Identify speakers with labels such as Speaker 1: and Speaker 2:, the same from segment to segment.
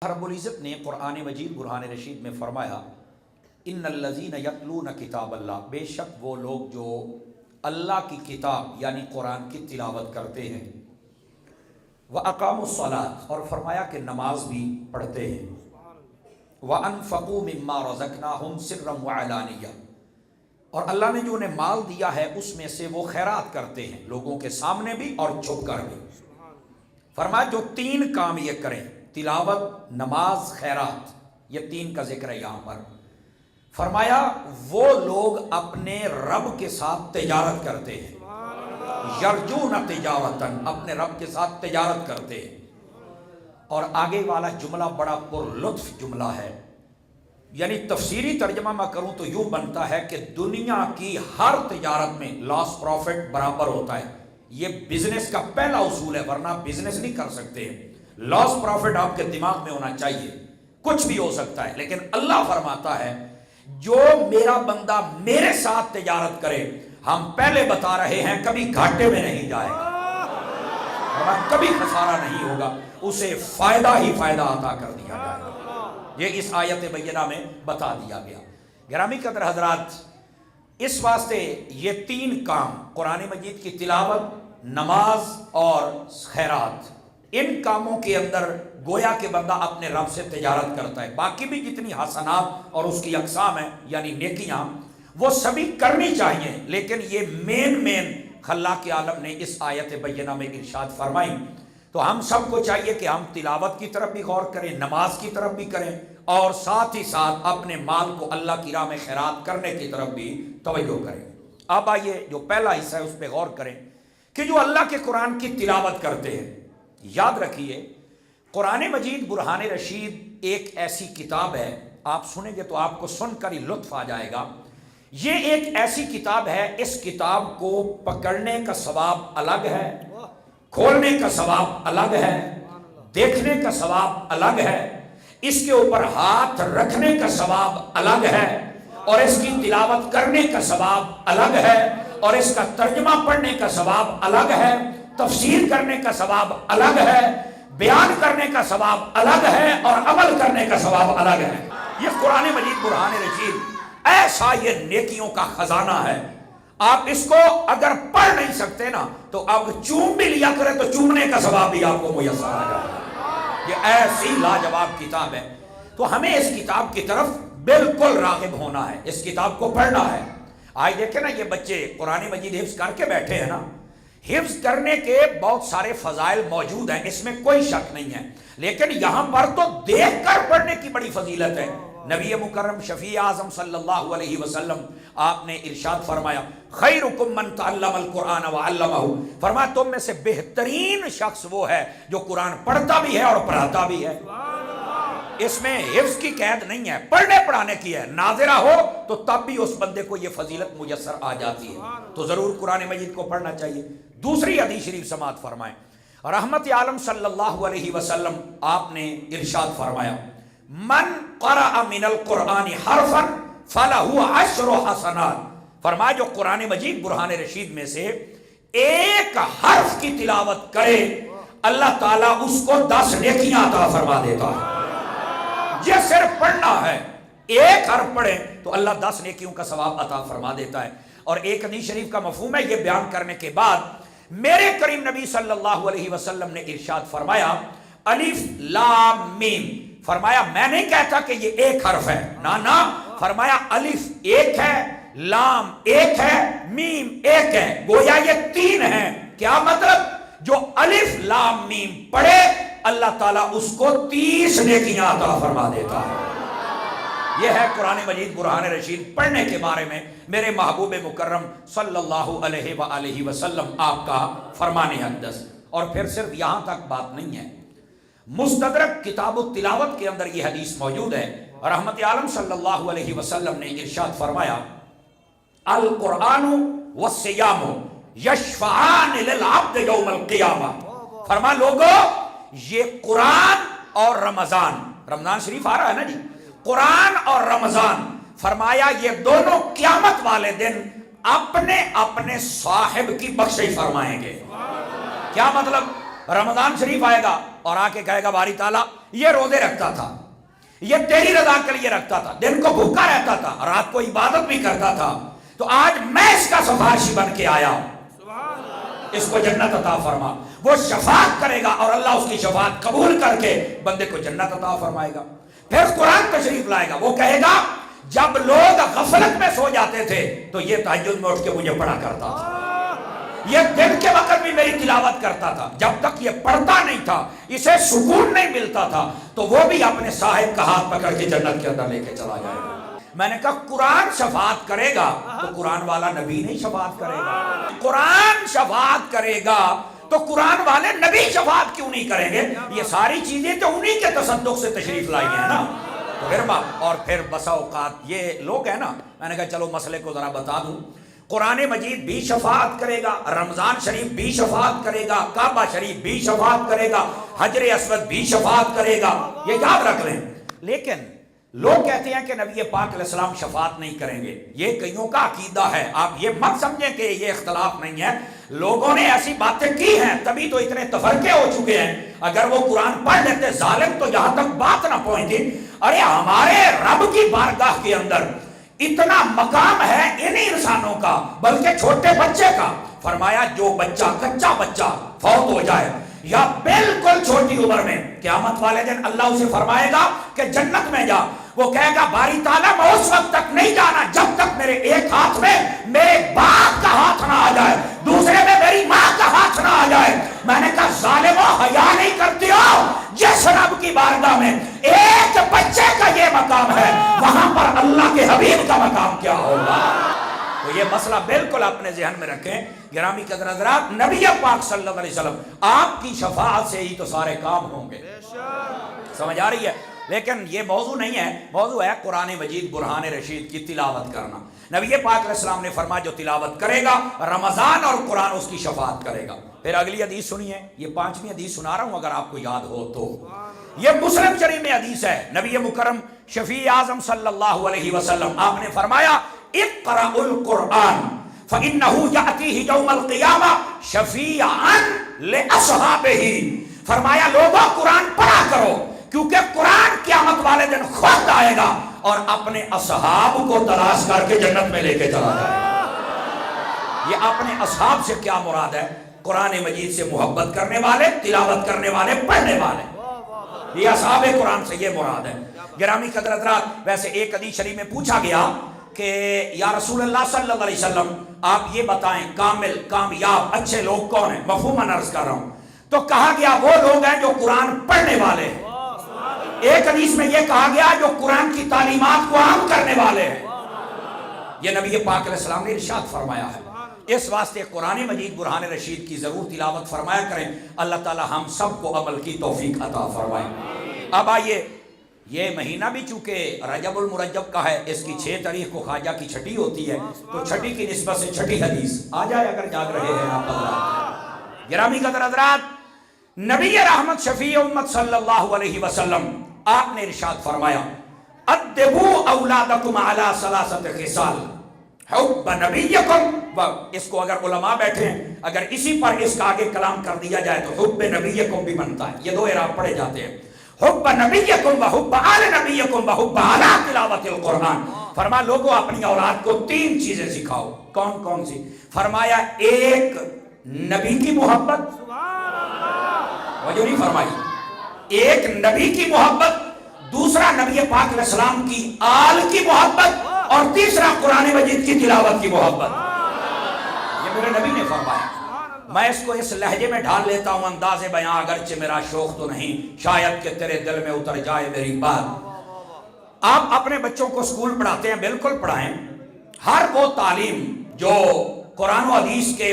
Speaker 1: رب العزت نے قرآن مجید برہان رشید میں فرمایا ان الذین یتلون کتاب اللہ، بے شک وہ لوگ جو اللہ کی کتاب یعنی قرآن کی تلاوت کرتے ہیں، وَأَقَامُوا الصَّلَاةَ، اور فرمایا کہ نماز بھی پڑھتے ہیں، وَأَنفَقُوا مِمَّا رَزَقْنَاهُمْ سِرًّا وَعَلَانِيَةً، اور اللہ نے جو انہیں مال دیا ہے اس میں سے وہ خیرات کرتے ہیں، لوگوں کے سامنے بھی اور چھپ کر بھی۔ فرمایا جو تین کام یہ کریں، تلاوت، نماز، خیرات، یہ تین کا ذکر ہے یہاں پر۔ فرمایا وہ لوگ اپنے رب کے ساتھ تجارت کرتے ہیں، یرجون تجارتاً، اپنے رب کے ساتھ تجارت کرتے ہیں۔ اور آگے والا جملہ بڑا پر لطف جملہ ہے، یعنی تفسیری ترجمہ میں کروں تو یوں بنتا ہے کہ دنیا کی ہر تجارت میں لاس پروفٹ برابر ہوتا ہے۔ یہ بزنس کا پہلا اصول ہے، ورنہ بزنس نہیں کر سکتے۔ لاس پروفٹ آپ کے دماغ میں ہونا چاہیے، کچھ بھی ہو سکتا ہے، لیکن اللہ فرماتا ہے جو میرا بندہ میرے ساتھ تجارت کرے، ہم پہلے بتا رہے ہیں کبھی گھاٹے میں نہیں جائے گا، کبھی خسارہ نہیں ہوگا، اسے فائدہ ہی فائدہ عطا کر دیا جائے گا۔ یہ اس آیت بینہ میں بتا دیا گیا۔ گرامی قدر حضرات، اس واسطے یہ تین کام، قرآن مجید کی تلاوت، نماز اور خیرات، ان کاموں کے اندر گویا کہ بندہ اپنے رب سے تجارت کرتا ہے۔ باقی بھی جتنی حسنات اور اس کی اقسام ہیں یعنی نیکیاں، وہ سبھی کرنی چاہیے، لیکن یہ مین خلاق عالم نے اس آیت بینہ میں ارشاد فرمائی۔ تو ہم سب کو چاہیے کہ ہم تلاوت کی طرف بھی غور کریں، نماز کی طرف بھی کریں، اور ساتھ ہی ساتھ اپنے مال کو اللہ کی راہ میں خیرات کرنے کی طرف بھی توجہ کریں۔ اب آئیے جو پہلا حصہ ہے اس پہ غور کریں کہ جو اللہ کے قرآن کی تلاوت کرتے ہیں، یاد رکھیے قرآن مجید برہان رشید ایک ایسی کتاب ہے، آپ سنیں گے تو آپ کو سن کر ہی لطف آ جائے گا۔ یہ ایک ایسی کتاب ہے، اس کتاب کو پکڑنے کا ثواب الگ ہے، کھولنے کا ثواب الگ ہے، دیکھنے کا ثواب الگ ہے، اس کے اوپر ہاتھ رکھنے کا ثواب الگ ہے، اور اس کی تلاوت کرنے کا ثواب الگ ہے، اور اس کا ترجمہ پڑھنے کا ثواب الگ ہے، تفسیر کرنے کا ثواب الگ ہے، بیان کرنے کا ثواب الگ ہے، اور عمل کرنے کا ثواب الگ ہے۔ یہ قرآن مجید برہان رشید ایسا یہ نیکیوں کا خزانہ ہے، آپ اس کو اگر پڑھ نہیں سکتے نا تو اب چوم بھی لیا کرے تو چومنے کا ثواب بھی آپ کو میسر آ جائے۔ یہ ایسی لاجواب کتاب ہے، تو ہمیں اس کتاب کی طرف بالکل راغب ہونا ہے، اس کتاب کو پڑھنا ہے۔ آج دیکھیں نا یہ بچے قرآن مجید حفظ کر کے بیٹھے ہیں نا، حفظ کرنے کے بہت سارے فضائل موجود ہیں، اس میں کوئی شک نہیں ہے، لیکن یہاں پر تو دیکھ کر پڑھنے کی بڑی فضیلت ہے۔ نبی مکرم شفیع اعظم صلی اللہ علیہ وسلم آپ نے ارشاد فرمایا خیرکم من تعلم القرآن وعلمہ، فرمایا تم میں سے بہترین شخص وہ ہے جو قرآن پڑھتا بھی ہے اور پڑھاتا بھی ہے۔ اس میں حفظ کی قید نہیں ہے، پڑھنے پڑھانے کی ہے، ناظرہ ہو تو تب بھی اس بندے کو یہ فضیلت میسر آ جاتی ہے، تو ضرور قرآن مجید کو پڑھنا چاہیے۔ دوسری حدیث شریف سماعت فرمائیں، رحمت عالم صلی اللہ علیہ وسلم آپ نے ارشاد فرمایا من قرأ من القرآن حرفا فلہ عشر حسنات، فرمایا جو قرآن مجید برہان رشید میں سے ایک حرف کی تلاوت کرے اللہ تعالیٰ اس کو 10 نیکیاں عطا فرما دیتا ہے۔ یہ صرف پڑھنا ہے، ایک حرف پڑھیں تو اللہ 10 نیکیوں کا ثواب عطا فرما دیتا ہے۔ اور ایک حدیث شریف کا مفہوم ہے، یہ بیان کرنے کے بعد میرے کریم نبی صلی اللہ علیہ وسلم نے ارشاد فرمایا الف لام میم، فرمایا میں نہیں کہتا کہ یہ ایک حرف ہے، نا، فرمایا الف ایک ہے، لام ایک ہے، میم ایک ہے، گویا یہ 3 ہیں۔ کیا مطلب؟ جو الف لام میم پڑھے اللہ تعالیٰ اس کو 30 نیکیاں عطا فرما دیتا ہے۔ یہ ہے قرآن مجید برہان رشید پڑھنے کے بارے میں میرے محبوب مکرم صلی اللہ علیہ وآلہ وسلم آپ کا فرمان اقدس۔ اور پھر صرف یہاں تک بات نہیں ہے، مستدرک کتاب التلاوت کے اندر یہ حدیث موجود ہے، رحمت عالم صلی اللہ علیہ وسلم نے ارشاد فرمایا القرآن والصیام یشفعان للعبد یوم القیامہ، فرما لوگو یہ قرآن اور رمضان شریف آ رہا ہے نا جی، قرآن اور رمضان، فرمایا یہ دونوں قیامت والے دن اپنے اپنے صاحب کی بخشش فرمائیں گے۔ کیا مطلب؟ رمضان شریف آئے گا اور آ کے کہے گا باری تعالیٰ یہ روزے رکھتا تھا، یہ تیری رضا کے لیے رکھتا تھا، دن کو بھوکا رہتا تھا، رات کو عبادت بھی کرتا تھا، تو آج میں اس کا سفارشی بن کے آیا ہوں، اس کو جنت عطا فرما۔ وہ شفاعت کرے گا اور اللہ اس کی شفاعت قبول کر کے بندے کو جنت عطا فرمائے گا۔ پھر قرآن تشریف لائے گا، وہ کہے گا جب لوگ غفلت میں سو جاتے تھے تو یہ تہجد میں اٹھ کے مجھے پڑھا کرتا تھا، یہ دن کے وقت بھی میری تلاوت کرتا تھا، جب تک یہ پڑھتا نہیں تھا اسے سکون نہیں ملتا تھا، تو وہ بھی اپنے صاحب کا ہاتھ پکڑ کے جنت کے اندر لے کے چلا جائے گا۔ میں نے کہا قرآن شفاعت کرے گا تو قرآن والا نبی نہیں شفاعت کرے گا؟ قرآن شفاعت کرے گا تو قرآن والے نبی شفاعت کیوں نہیں کریں گے؟ یہ ساری چیزیں تو انہی کے تصدق سے تشریف لائی ہیں نا۔ اور پھر بسا اوقات یہ لوگ ہیں نا، میں نے کہا چلو مسئلے کو ذرا بتا دوں، قرآن مجید بھی شفاعت کرے گا، رمضان شریف بھی شفاعت کرے گا، کعبہ شریف بھی شفاعت کرے گا، حجر اسود بھی شفاعت کرے گا، یہ یاد رکھ لیں۔ لیکن لوگ کہتے ہیں کہ نبی پاک علیہ السلام شفاعت نہیں کریں گے، یہ کئیوں کا عقیدہ ہے، آپ یہ مت سمجھیں کہ یہ اختلاف نہیں ہے، لوگوں نے ایسی باتیں کی ہیں تبھی تو اتنے تفرقے ہو چکے ہیں۔ اگر وہ قرآن پڑھ لیتے ظالم تو یہاں تک بات نہ پہنچتی۔ ارے ہمارے رب کی بارگاہ کے اندر اتنا مقام ہے انہی انسانوں کا، بلکہ چھوٹے بچے کا۔ فرمایا جو بچہ کچا بچہ فوت ہو جائے یا بالکل چھوٹی عمر میں، قیامت والے دن اللہ اسے فرمائے گا کہ جنت میں جا، وہ کہے گا باری تعالیٰ میں اس وقت تک نہیں جانا جب تک میرے ایک ہاتھ میں میرے باپ کا ہاتھ نہ آ جائے، دوسرے میں میری ماں کا ہاتھ نہ آ جائے۔ میں نے کہا ظالمو حیا نہیں کرتی ہو؟ جس رب کی بارگاہ میں ایک بچے کا یہ مقام ہے، وہاں پر اللہ کے حبیب کا مقام کیا ہوگا؟ تو یہ مسئلہ بالکل اپنے ذہن میں رکھیں۔ گرامی قدر حضرات، نبی پاک صلی اللہ علیہ وسلم آپ کی شفاعت سے ہی تو سارے کام ہوں گے، سمجھ آ رہی ہے؟ لیکن یہ موضوع نہیں ہے، موضوع ہے قرآن مجید برہان رشید کی تلاوت کرنا۔ نبی پاک علیہ السلام نے فرمایا جو تلاوت کرے گا رمضان اور قرآن اس کی شفاعت کرے گا۔ پھر اگلی حدیث سنیے، یہ 5ویں حدیث سنا رہا ہوں اگر آپ کو یاد ہو تو، یہ مسلم شریف میں حدیث ہے۔ نبی مکرم شفیع اعظم صلی اللہ علیہ وسلم آپ نے فرمایا اقرأ القرآن فإنه يأتيه يوم القيامة شفيعا لأصحابه۔ فرمایا لوگوں قرآن پڑھا کرو کیونکہ قرآن قیامت والے دن خود آئے گا اور اپنے اصحاب کو تلاش کر کے جنت میں لے کے چلا جائے گا۔ یہ اپنے اصحاب سے کیا مراد ہے؟ قرآن مجید سے محبت کرنے والے، تلاوت کرنے والے، پڑھنے والے، یہ اصحاب قرآن سے یہ مراد ہے۔ گرامی قدر حضرات، ویسے ایک حدیث شریف میں پوچھا گیا کہ یا رسول اللہ صلی اللہ علیہ وسلم آپ یہ بتائیں کامل کامیاب اچھے لوگ کون ہیں؟ مفہوماً عرض کر رہا ہوں، تو کہا گیا وہ لوگ ہیں جو قرآن پڑھنے والے ہیں۔ ایک حدیث میں یہ کہا گیا جو قرآن کی تعلیمات کو عام کرنے والے ہیں۔ یہ نبی پاک علیہ السلام نے ارشاد فرمایا ہے۔ اس واسطے قرآن مجید برہان رشید کی ضرور تلاوت فرمایا کریں، اللہ تعالی ہم سب کو عمل کی توفیق عطا فرمائے۔ اب آئیے، یہ مہینہ بھی چونکہ رجب المرجب کا ہے، اس کی 6 تاریخ کو خواجہ کی چھٹی ہوتی ہے، تو چھٹی کی نسبت سے چھٹی حدیث آ جائے اگر جاگ رہے ہیں آپ حضرات۔ گرامی قدر حضرات، نبی رحمت شفیع امت صلی اللہ علیہ وسلم آپ نے ارشاد فرمایا ادبوا اولادکم علی 3 خصال حب نبیکم، اس کو اگر علماء بیٹھے ہیں اگر اسی پر اس کا آگے کلام کر دیا جائے تو حب نبیکم بھی بنتا ہے، یہ 2 اعراب پڑھے جاتے ہیں، حب نبیکم و حب آل نبیکم و حب علی تلاوت القرآن۔ فرمایا لوگوں اپنی اولاد کو 3 چیزیں سکھاؤ، کون کون سی؟ فرمایا ایک نبی کی محبت، وجہ نہیں فرمائی، ایک نبی کی محبت، دوسرا نبی پاک علیہ السلام کی آل کی محبت، اور تیسرا قرآن مجید کی تلاوت کی محبت۔ یہ میرے نبی نے فرمایا۔ میں اس کو اس لہجے میں ڈھال لیتا ہوں انداز بیاں، اگرچہ میرا شوق تو نہیں، شاید کہ تیرے دل میں اتر جائے میری بات۔ آپ اپنے بچوں کو سکول پڑھاتے ہیں، بالکل پڑھائیں، ہر وہ تعلیم جو قرآن و حدیث کے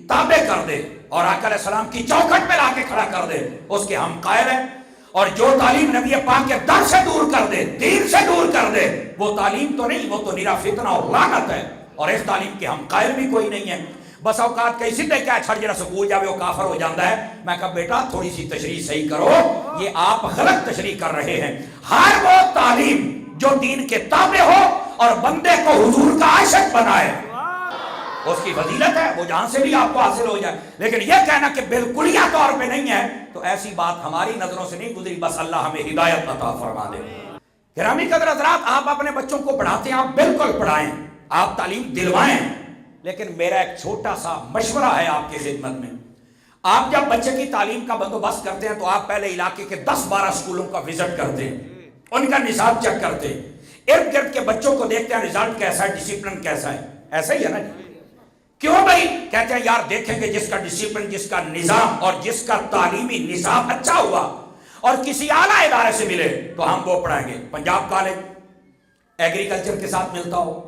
Speaker 1: تابع کر دے اور آقا علیہ السلام کی چوکھٹ میں لا کے کھڑا کر دے اس کے ہم قائل ہیں، اور جو تعلیم نبی پاک کے در سے دور کر دے، دین سے دور کر دے، وہ تعلیم تو نہیں، وہ تو نرا فتنہ اور لعنت ہے، اور اس تعلیم کے ہم قائل بھی کوئی نہیں ہے۔ بس اوقات کئی سیدھے کیا چھڑ جرا سکول جاوے وہ کافر ہو جاندہ ہے، میں کہا بیٹا تھوڑی سی تشریح صحیح کرو، یہ آپ غلط تشریح کر رہے ہیں۔ ہر وہ تعلیم جو دین کے تابع ہو اور بندے کو حضور کا عاشق بنائے اس کی فضیلت ہے، وہ جہاں سے بھی آپ کو حاصل ہو جائے، لیکن یہ کہنا کہ بالکلیہ طور پہ نہیں ہے تو ایسی بات ہماری نظروں سے نہیں گزری. بس اللہ ہمیں ہدایت عطا فرما دے. گرامی قدر حضرات، آپ اپنے بچوں کو پڑھاتے ہیں، آپ بالکل پڑھائیں، آپ تعلیم دلوائیں، لیکن میرا ایک چھوٹا سا مشورہ ہے آپ کی خدمت میں. آپ جب بچے کی تعلیم کا بندوبست کرتے ہیں تو آپ پہلے علاقے کے 10-12 اسکولوں کا وزٹ کرتے ہیں، ان کا نصاب چیک کرتے ہیں، ارد گرد کے بچوں کو دیکھتے ہیں رزلٹ کیسا ہے، ڈسپلن کیسا ہے. ایسا ہی ہے نا؟ کیوں بھائی؟ کہتے ہیں یار دیکھیں گے جس کا ڈسپلن، جس کا نظام اور جس کا تعلیمی نصاب اچھا ہوا اور کسی اعلیٰ ادارے سے ملے تو ہم وہ پڑھائیں گے. پنجاب کالج ایگریکلچر کے ساتھ ملتا ہو،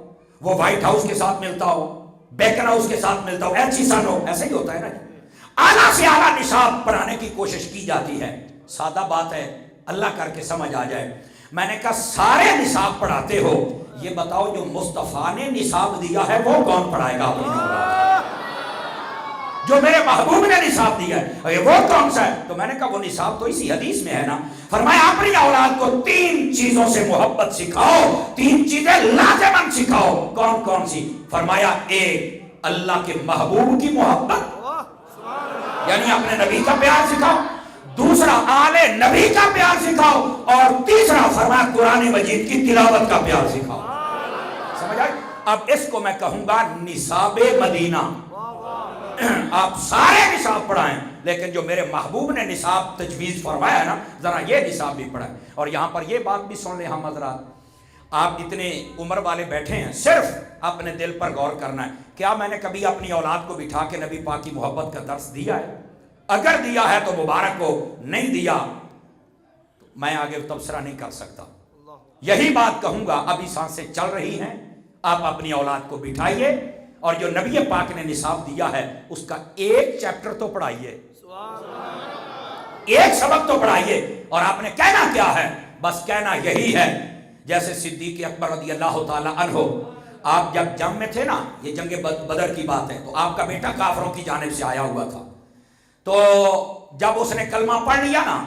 Speaker 1: وہ وائٹ ہاؤس کے ساتھ ملتا ہو، بیکن ہاؤس کے ساتھ ملتا ہو، ایچ سن ہو، ایسا ہی ہوتا ہے نا. اعلیٰ سے اعلیٰ نصاب پڑھانے کی کوشش کی جاتی ہے. سادہ بات ہے، اللہ کر کے سمجھ آ جائے. میں نے کہا سارے نصاب پڑھاتے ہو، یہ بتاؤ جو مصطفیٰ نے نصاب دیا ہے وہ کون پڑھائے گا اپنی اولاد؟ جو میرے محبوب نے نصاب دیا ہے وہ کون سا ہے؟ تو میں نے کہا وہ نصاب تو اسی حدیث میں ہے نا. فرمایا اپنی اولاد کو 3 چیزوں سے محبت سکھاؤ، 3 چیزیں لازماً سکھاؤ. کون کون سی؟ فرمایا 1 اللہ کے محبوب کی محبت، یعنی اپنے نبی کا پیار سکھاؤ. دوسرا آل نبی کا پیار سکھاؤ. اور تیسرا فرمایا قرآن مجید کی تلاوت کا پیار سکھاؤ. سمجھ آئی؟ اب اس کو میں کہوں گا نصاب مدینہ. آپ سارے نصاب پڑھائیں، لیکن جو میرے محبوب نے نصاب تجویز فرمایا ہے نا، ذرا یہ نصاب بھی پڑھائیں. اور یہاں پر یہ بات بھی سن لیں ہم حضرات، آپ اتنے عمر والے بیٹھے ہیں، صرف اپنے دل پر غور کرنا ہے. کیا میں نے کبھی اپنی اولاد کو بٹھا کے نبی پاک کی محبت کا درس دیا ہے؟ اگر دیا ہے تو مبارک ہو، نہیں دیا میں آگے تبصرہ نہیں کر سکتا. یہی بات کہوں گا، ابھی سانسیں چل رہی ہیں، آپ اپنی اولاد کو بٹھائیے اور جو نبی پاک نے نصاب دیا ہے اس کا 1 چیپٹر تو پڑھائیے، 1 سبق تو پڑھائیے. اور آپ نے کہنا کیا ہے؟ بس کہنا یہی ہے جیسے صدیق اکبر رضی اللہ تعالی عنہ، آپ جب جنگ میں تھے نا، یہ جنگ بدر کی بات ہے، تو آپ کا بیٹا کافروں کی جانب سے آیا ہوا تھا. تو جب اس نے کلمہ پڑھ لیا نا،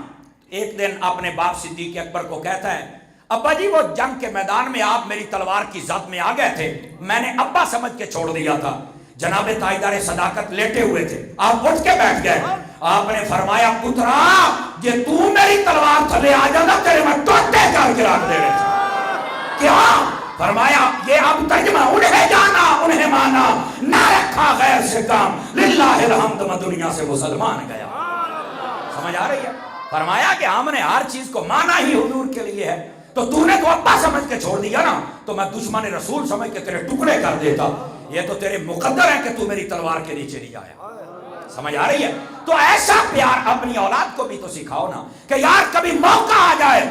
Speaker 1: ایک دن اپنے باپ صدیق اکبر کو کہتا ہے ابا جی وہ جنگ کے میدان میں آپ میری تلوار کی زد میں آ گئے تھے، میں نے ابا سمجھ کے چھوڑ دیا تھا. جناب تاجدار صداقت لیٹے ہوئے تھے، آپ اٹھ کے بیٹھ گئے. آپ نے فرمایا پترا یہ تو میری تلوار تھلے آ جانا تیرے میں ٹوٹے کر کے رکھ دے رہے تھے. کیا؟ فرمایا یہ اب ترجمہ انہیں جانا انہیں مانا، نہ رکھا غیر سے کام، للہ الحمد میں دنیا سے مسلمان گیا. سمجھ آ رہی ہے؟ فرمایا کہ ہم نے ہر چیز کو مانا ہی حضور کے لیے ہے، تو تو نے تو ابا سمجھ کے چھوڑ دیا نا، تو میں دشمن رسول سمجھ کے تیرے ٹکڑے کر دیتا. یہ تو تیرے مقدر ہے کہ تو میری تلوار کے نیچے نہیں آیا. سمجھ آ رہی ہے؟ تو ایسا پیار اپنی اولاد کو بھی تو سکھاؤ نا کہ یار کبھی موقع آ جائے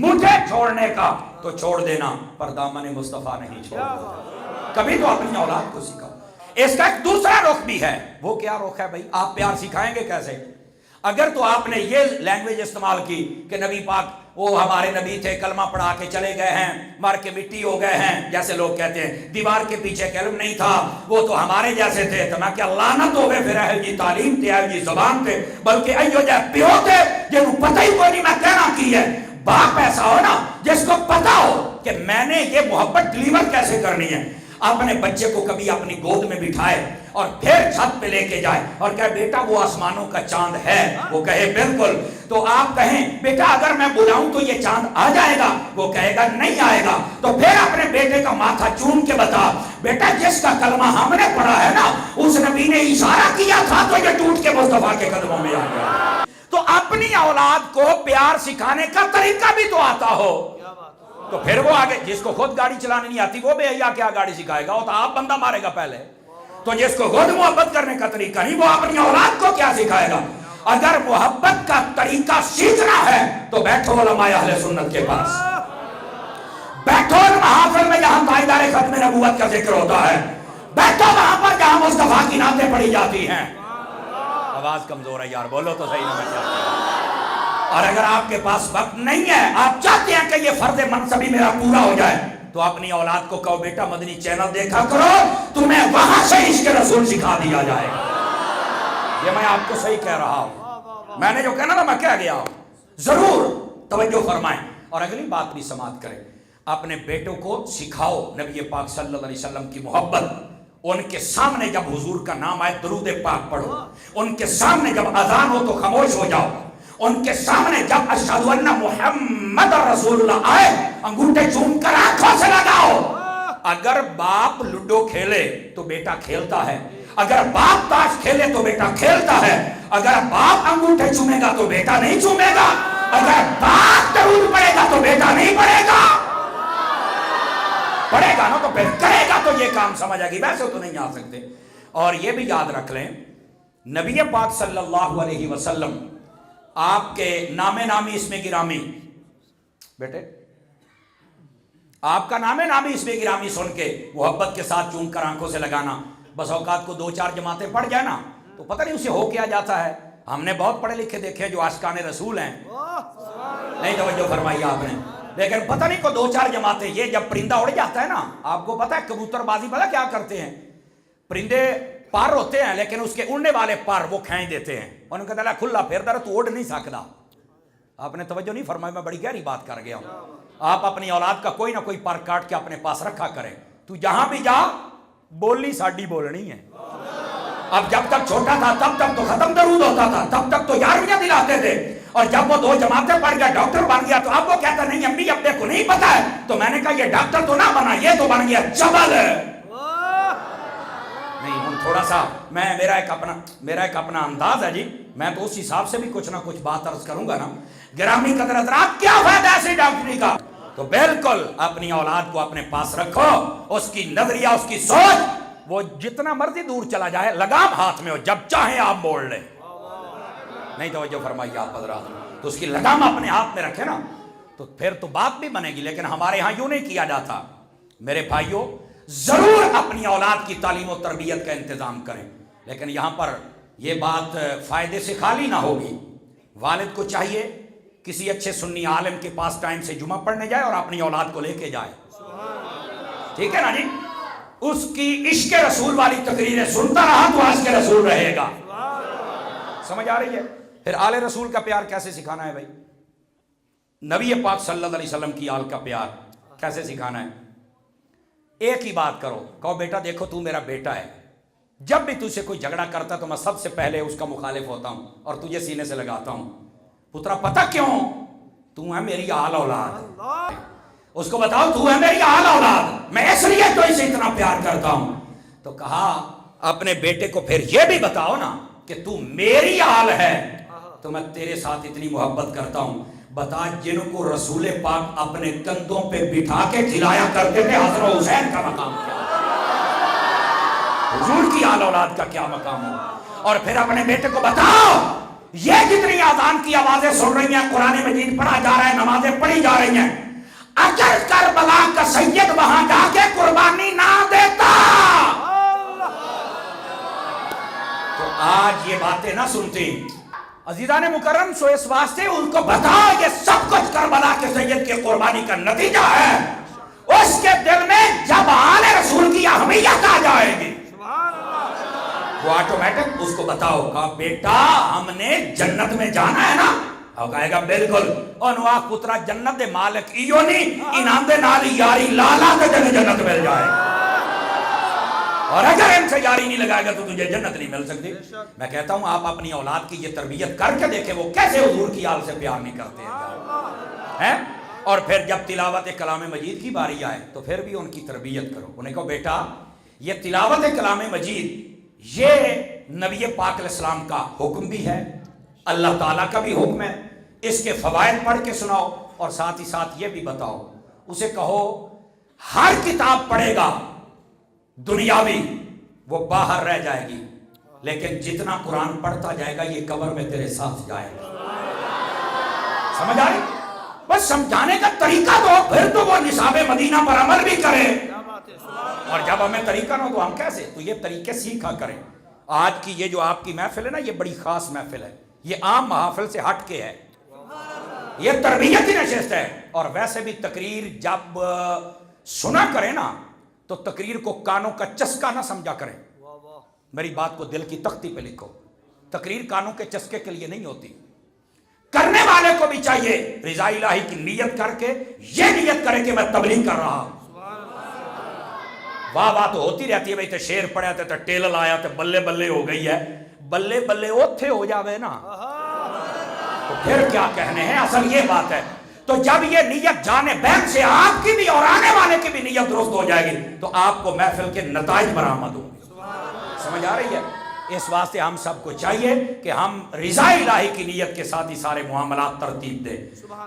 Speaker 1: مجھے چھوڑنے کا تو چھوڑ دینا، پر دامن مصطفیٰ نہیں چھوڑ دینا. کبھی تو اپنی اولاد کو سکھاؤ. اس کا ایک دوسرا رخ بھی ہے. وہ کیا رخ ہے بھائی؟ آپ پیار سکھائیں گے کیسے؟ اگر تو آپ نے یہ لینگویج استعمال کی کہ نبی پاک وہ ہمارے نبی تھے، کلمہ پڑھا کے چلے گئے ہیں، مر کے مٹی ہو گئے ہیں، جیسے لوگ کہتے ہیں دیوار کے پیچھے ایک علم نہیں تھا، وہ تو ہمارے جیسے تھے، تو میں کیا لعنت ہو گئے پھر اہل جی تعلیم تھے، اہل جی زبان تھے، بلکہ ایو جائے پیو تھے جن کو پتہ ہی کوئی نہیں میں کہنا کی ہے. باپ ایسا ہو نا جس کو پتا ہو کہ میں نے یہ محبت ڈلیور کیسے کرنی ہے. اپنے بچے کو کبھی اپنی گود میں بٹھائے اور پھر چھت پہ لے کے جائے اور کہے بیٹا وہ آسمانوں کا چاند ہے، وہ کہے بالکل، تو آپ کہیں بیٹا اگر میں بلاؤں تو یہ چاند آ جائے گا، وہ کہے گا نہیں آئے گا. تو پھر اپنے بیٹے کا ماتھا چوم کے بتا بیٹا جس کا کلمہ ہم نے پڑھا ہے نا اس نبی نے اشارہ کیا تھا تو یہ ٹوٹ کے مصطفیٰ کے قدموں میں آ گیا. تو اپنی اولاد کو پیار سکھانے کا طریقہ بھی تو آتا ہو تو پھر وہ آگے. جس کو خود گاڑی چلانے نہیں آتی وہ بے حیا کیا گاڑی سکھائے گا؟ وہ تو آپ بندہ مارے گا پہلے. تو جس کو خود محبت کرنے کا طریقہ نہیں وہ اپنی اولاد کو کیا سکھائے گا؟ اگر محبت کا طریقہ سیکھنا ہے تو بیٹھو علماء اہل سنت کے پاس، بیٹھو محافل میں جہاں تاجدار ختم نبوت کا ذکر ہوتا ہے، بیٹھو وہاں پر جہاں مصطفیٰ کی نعتیں پڑھی جاتی ہیں. آواز کمزور ہے یار، بولو تو صحیح نہ میں چاہتا. اور اگر آپ کے پاس وقت نہیں ہے، آپ چاہتے ہیں کہ یہ فرض منصبی میرا پورا ہو جائے، تو اپنی اولاد کو کہو بیٹا مدنی چینل دیکھا کرو، تمہیں وہاں سے عشق رسول سکھا دیا جائے گا. یہ میں آپ کو صحیح کہہ رہا ہوں، میں نے جو کہنا نا میں کہہ گیا ہوں. ضرور توجہ فرمائیں اور اگلی بات بھی سماعت کریں. اپنے بیٹوں کو سکھاؤ نبی پاک صلی اللہ علیہ وسلم کی محبت، ان کے سامنے جب حضور کا نام آئے درود پاک پڑھو، ان کے سامنے جب اذان ہو تو خاموش ہو جاؤ، ان کے سامنے جب اشہد ان محمد رسول اللہ آئے انگوٹھے چوم کر آنکھوں سے لگاؤ۔ اگر باپ لڈو کھیلے تو بیٹا کھیلتا ہے، اگر باپ تاش کھیلے تو بیٹا کھیلتا ہے، اگر باپ انگوٹھے چومے گا تو بیٹا نہیں چومے گا، اگر باپ درود پڑے گا تو بیٹا نہیں پڑے گا، پڑے گا نا تو پھر کرے گا تو یہ کام سمجھ آئے گی، ویسے تو نہیں آ سکتے۔ اور یہ بھی یاد رکھ لیں نبی پاک صلی اللہ علیہ وسلم آپ کے نام نامی اسم گرامی، بیٹے آپ کا نام نامی اسم گرامی سن کے محبت کے ساتھ چوم کر آنکھوں سے لگانا، بس اوقات کو 2-4 جماعتیں پڑھ جائے نا تو پتہ نہیں اسے ہو کیا جاتا ہے۔ ہم نے بہت پڑھے لکھے دیکھے جو عاشقان رسول ہیں، نہیں توجہ فرمائی آپ نے، لیکن پتہ نہیں کو 2-4 جماعتیں، یہ جب پرندہ اڑ جاتا ہے نا، آپ کو پتہ ہے کبوتر بازی پتہ کیا کرتے ہیں، پرندے پر ہوتے ہیں لیکن اس کے اڑنے والے پر وہ کھینچ دیتے ہیں، ان کا دل کھلا پھر در تو اڑ نہیں سکتا۔ آپ نے توجہ نہیں فرمائی، میں بڑی گہری بات کر گیا ہوں۔ آپ اپنی اولاد کا کوئی نہ کوئی پر کاٹ کے اپنے پاس رکھا کریں، تو جہاں بھی جا بولنی ساڈی بولنی ہے۔ اب جب تک چھوٹا تھا تب تک تو ختم درود ہوتا تھا، تب تک تو یاریاں دلاتے تھے، اور جب وہ 2 جماعتیں پڑھ گیا ڈاکٹر بن گیا تو اب وہ کہتا نہیں امی ابے کو نہیں پتا ہے، تو میں نے کہا یہ ڈاکٹر تو نہ بنا، یہ تو بن گیا چبل۔ نہیں ہوں تھوڑا سا میرا ایک اپنا انداز ہے جی، میں تو اس حساب سے بھی کچھ نہ کچھ بات عرض کروں گا نا۔ گرامی قدر حضرات، کیا فائدہ ایسی ڈاکٹری کا؟ تو بالکل اپنی اولاد کو اپنے پاس رکھو، اس کی نظریہ اس کی سوچ وہ جتنا مرضی دور چلا جائے لگام ہاتھ میں ہو، جب چاہیں آپ موڑ لیں، نہیں توجہ فرمائیے آپ حضرات، تو اس کی لگام اپنے ہاتھ میں رکھے نا تو پھر تو بات بھی بنے گی۔ لیکن ہمارے ہاں یوں نہیں کیا جاتا۔ میرے بھائیوں ضرور اپنی اولاد کی تعلیم و تربیت کا انتظام کریں، لیکن یہاں پر یہ بات فائدے سے خالی نہ ہوگی۔ والد کو چاہیے کسی اچھے سنی عالم کے پاس ٹائم سے جمعہ پڑھنے جائے اور اپنی اولاد کو لے کے جائے، ٹھیک ہے نا جی، اس کی عشق رسول والی تقریریں سنتا رہا تو عاشق رسول رہے گا۔ سمجھ آ رہی ہے؟ پھر آل رسول کا پیار کیسے سکھانا ہے بھائی؟ نبی پاک صلی اللہ علیہ وسلم کی آل کا پیار کیسے سکھانا ہے؟ ایک ہی بات کرو، کہو بیٹا دیکھو تو میرا بیٹا ہے، جب بھی تجھ سے کوئی جھگڑا کرتا تو میں سب سے پہلے اس کا مخالف ہوتا ہوں اور تجھے سینے سے لگاتا ہوں۔ پترا پتہ کیوں؟ تو ہے میری آل اولاد، اس کو بتاؤ تو ہے میری آل اولاد، میں اس لیے تو اسے اتنا پیار کرتا ہوں۔ تو کہا اپنے بیٹے کو پھر یہ بھی بتاؤ نا کہ تو میری آل ہے تو میں تیرے ساتھ اتنی محبت کرتا ہوں۔ بتا جن کو رسول پاک اپنے کندھوں پہ بٹھا کے کھلایا کرتے تھے، حضرت حسین کا مقام کیا، حضور کی آل اولاد کا کیا مقام ہو؟ اور پھر اپنے بیٹے کو بتاؤ یہ جتنی اذان کی آوازیں سن رہی ہیں، قرآن مجید پڑھا جا رہا ہے، نمازیں پڑھی جا رہی ہیں، اگر کربلا کا سید وہاں جا کے قربانی نہ دیتا تو آج یہ باتیں نہ سنتی۔ عزیزان مکرم، سو اس واسطے ان کو بتاؤ یہ سب کچھ کربلا کے سید کی قربانی کا نتیجہ ہے۔ اس کے دل میں جب آل رسول کی اہمیت آ جائے گی وہ آٹومیٹک اس کو بتاؤ، کہا بیٹا ہم نے جنت میں جانا ہے نا، اور کہے گا بالکل، انواع پترا جنت دے مالک ایو نہیں، انہاں دے نالی یاری لالا تے جنت مل جائے، اور اگر ان سے یاری نہیں لگائے گا تو تجھے جنت نہیں مل سکتی۔ میں کہتا ہوں آپ اپنی اولاد کی یہ تربیت کر کے دیکھیں وہ کیسے حضور کی آل سے پیار نہیں کرتے ہیں۔ اور پھر جب تلاوت کلام مجید کی باری آئے تو پھر بھی ان کی تربیت کرو، انہیں کہو بیٹا یہ تلاوت کلام مجید یہ نبی پاک علیہ السلام کا حکم بھی ہے، اللہ تعالیٰ کا بھی حکم ہے، اس کے فوائد پڑھ کے سناؤ، اور ساتھ ہی ساتھ یہ بھی بتاؤ، اسے کہو ہر کتاب پڑھے گا دنیاوی وہ باہر رہ جائے گی، لیکن جتنا قرآن پڑھتا جائے گا یہ قبر میں تیرے ساتھ جائے گا۔ سمجھ آئی؟ بس سمجھانے کا طریقہ دو، پھر تو وہ نصاب مدینہ پر عمل بھی کرے، اور جب ہمیں طریقہ نہ تو ہم کیسے؟ تو یہ طریقے سیکھا کریں۔ آج کی یہ جو آپ کی محفل ہے نا، یہ بڑی خاص محفل ہے، یہ عام محافل سے ہٹ کے ہے، یہ تربیتی نشست ہے۔ اور ویسے بھی تقریر جب سنا کریں نا تو تقریر کو کانوں کا چسکا نہ سمجھا کریں، میری بات کو دل کی تختی پہ لکھو، تقریر کانوں کے چسکے کے لیے نہیں ہوتی۔ کرنے والے کو بھی چاہیے رضا الہی کی نیت کر کے یہ نیت کرے کہ میں تبلیغ کر رہا ہوں، واہ واہ تو ہوتی رہتی ہے بھائی تے شیر پڑھیا تے ٹیل لایا تے بلے بلے ہو گئی ہے. بلے بلے اوتھے ہو جاوے نا تو پھر کیا کہنے ہیں. اصل یہ بات ہے. تو جب یہ نیت جانے بین سے آپ کی بھی اور آنے والے کی بھی نیت درست ہو جائے گی تو آپ کو محفل کے نتائج برآمد ہوں گے. سمجھ آ رہی ہے؟ اس واسطے ہم سب کو چاہیے کہ ہم رضا الہی کی نیت کے ساتھ ہی سارے معاملات ترتیب دیں.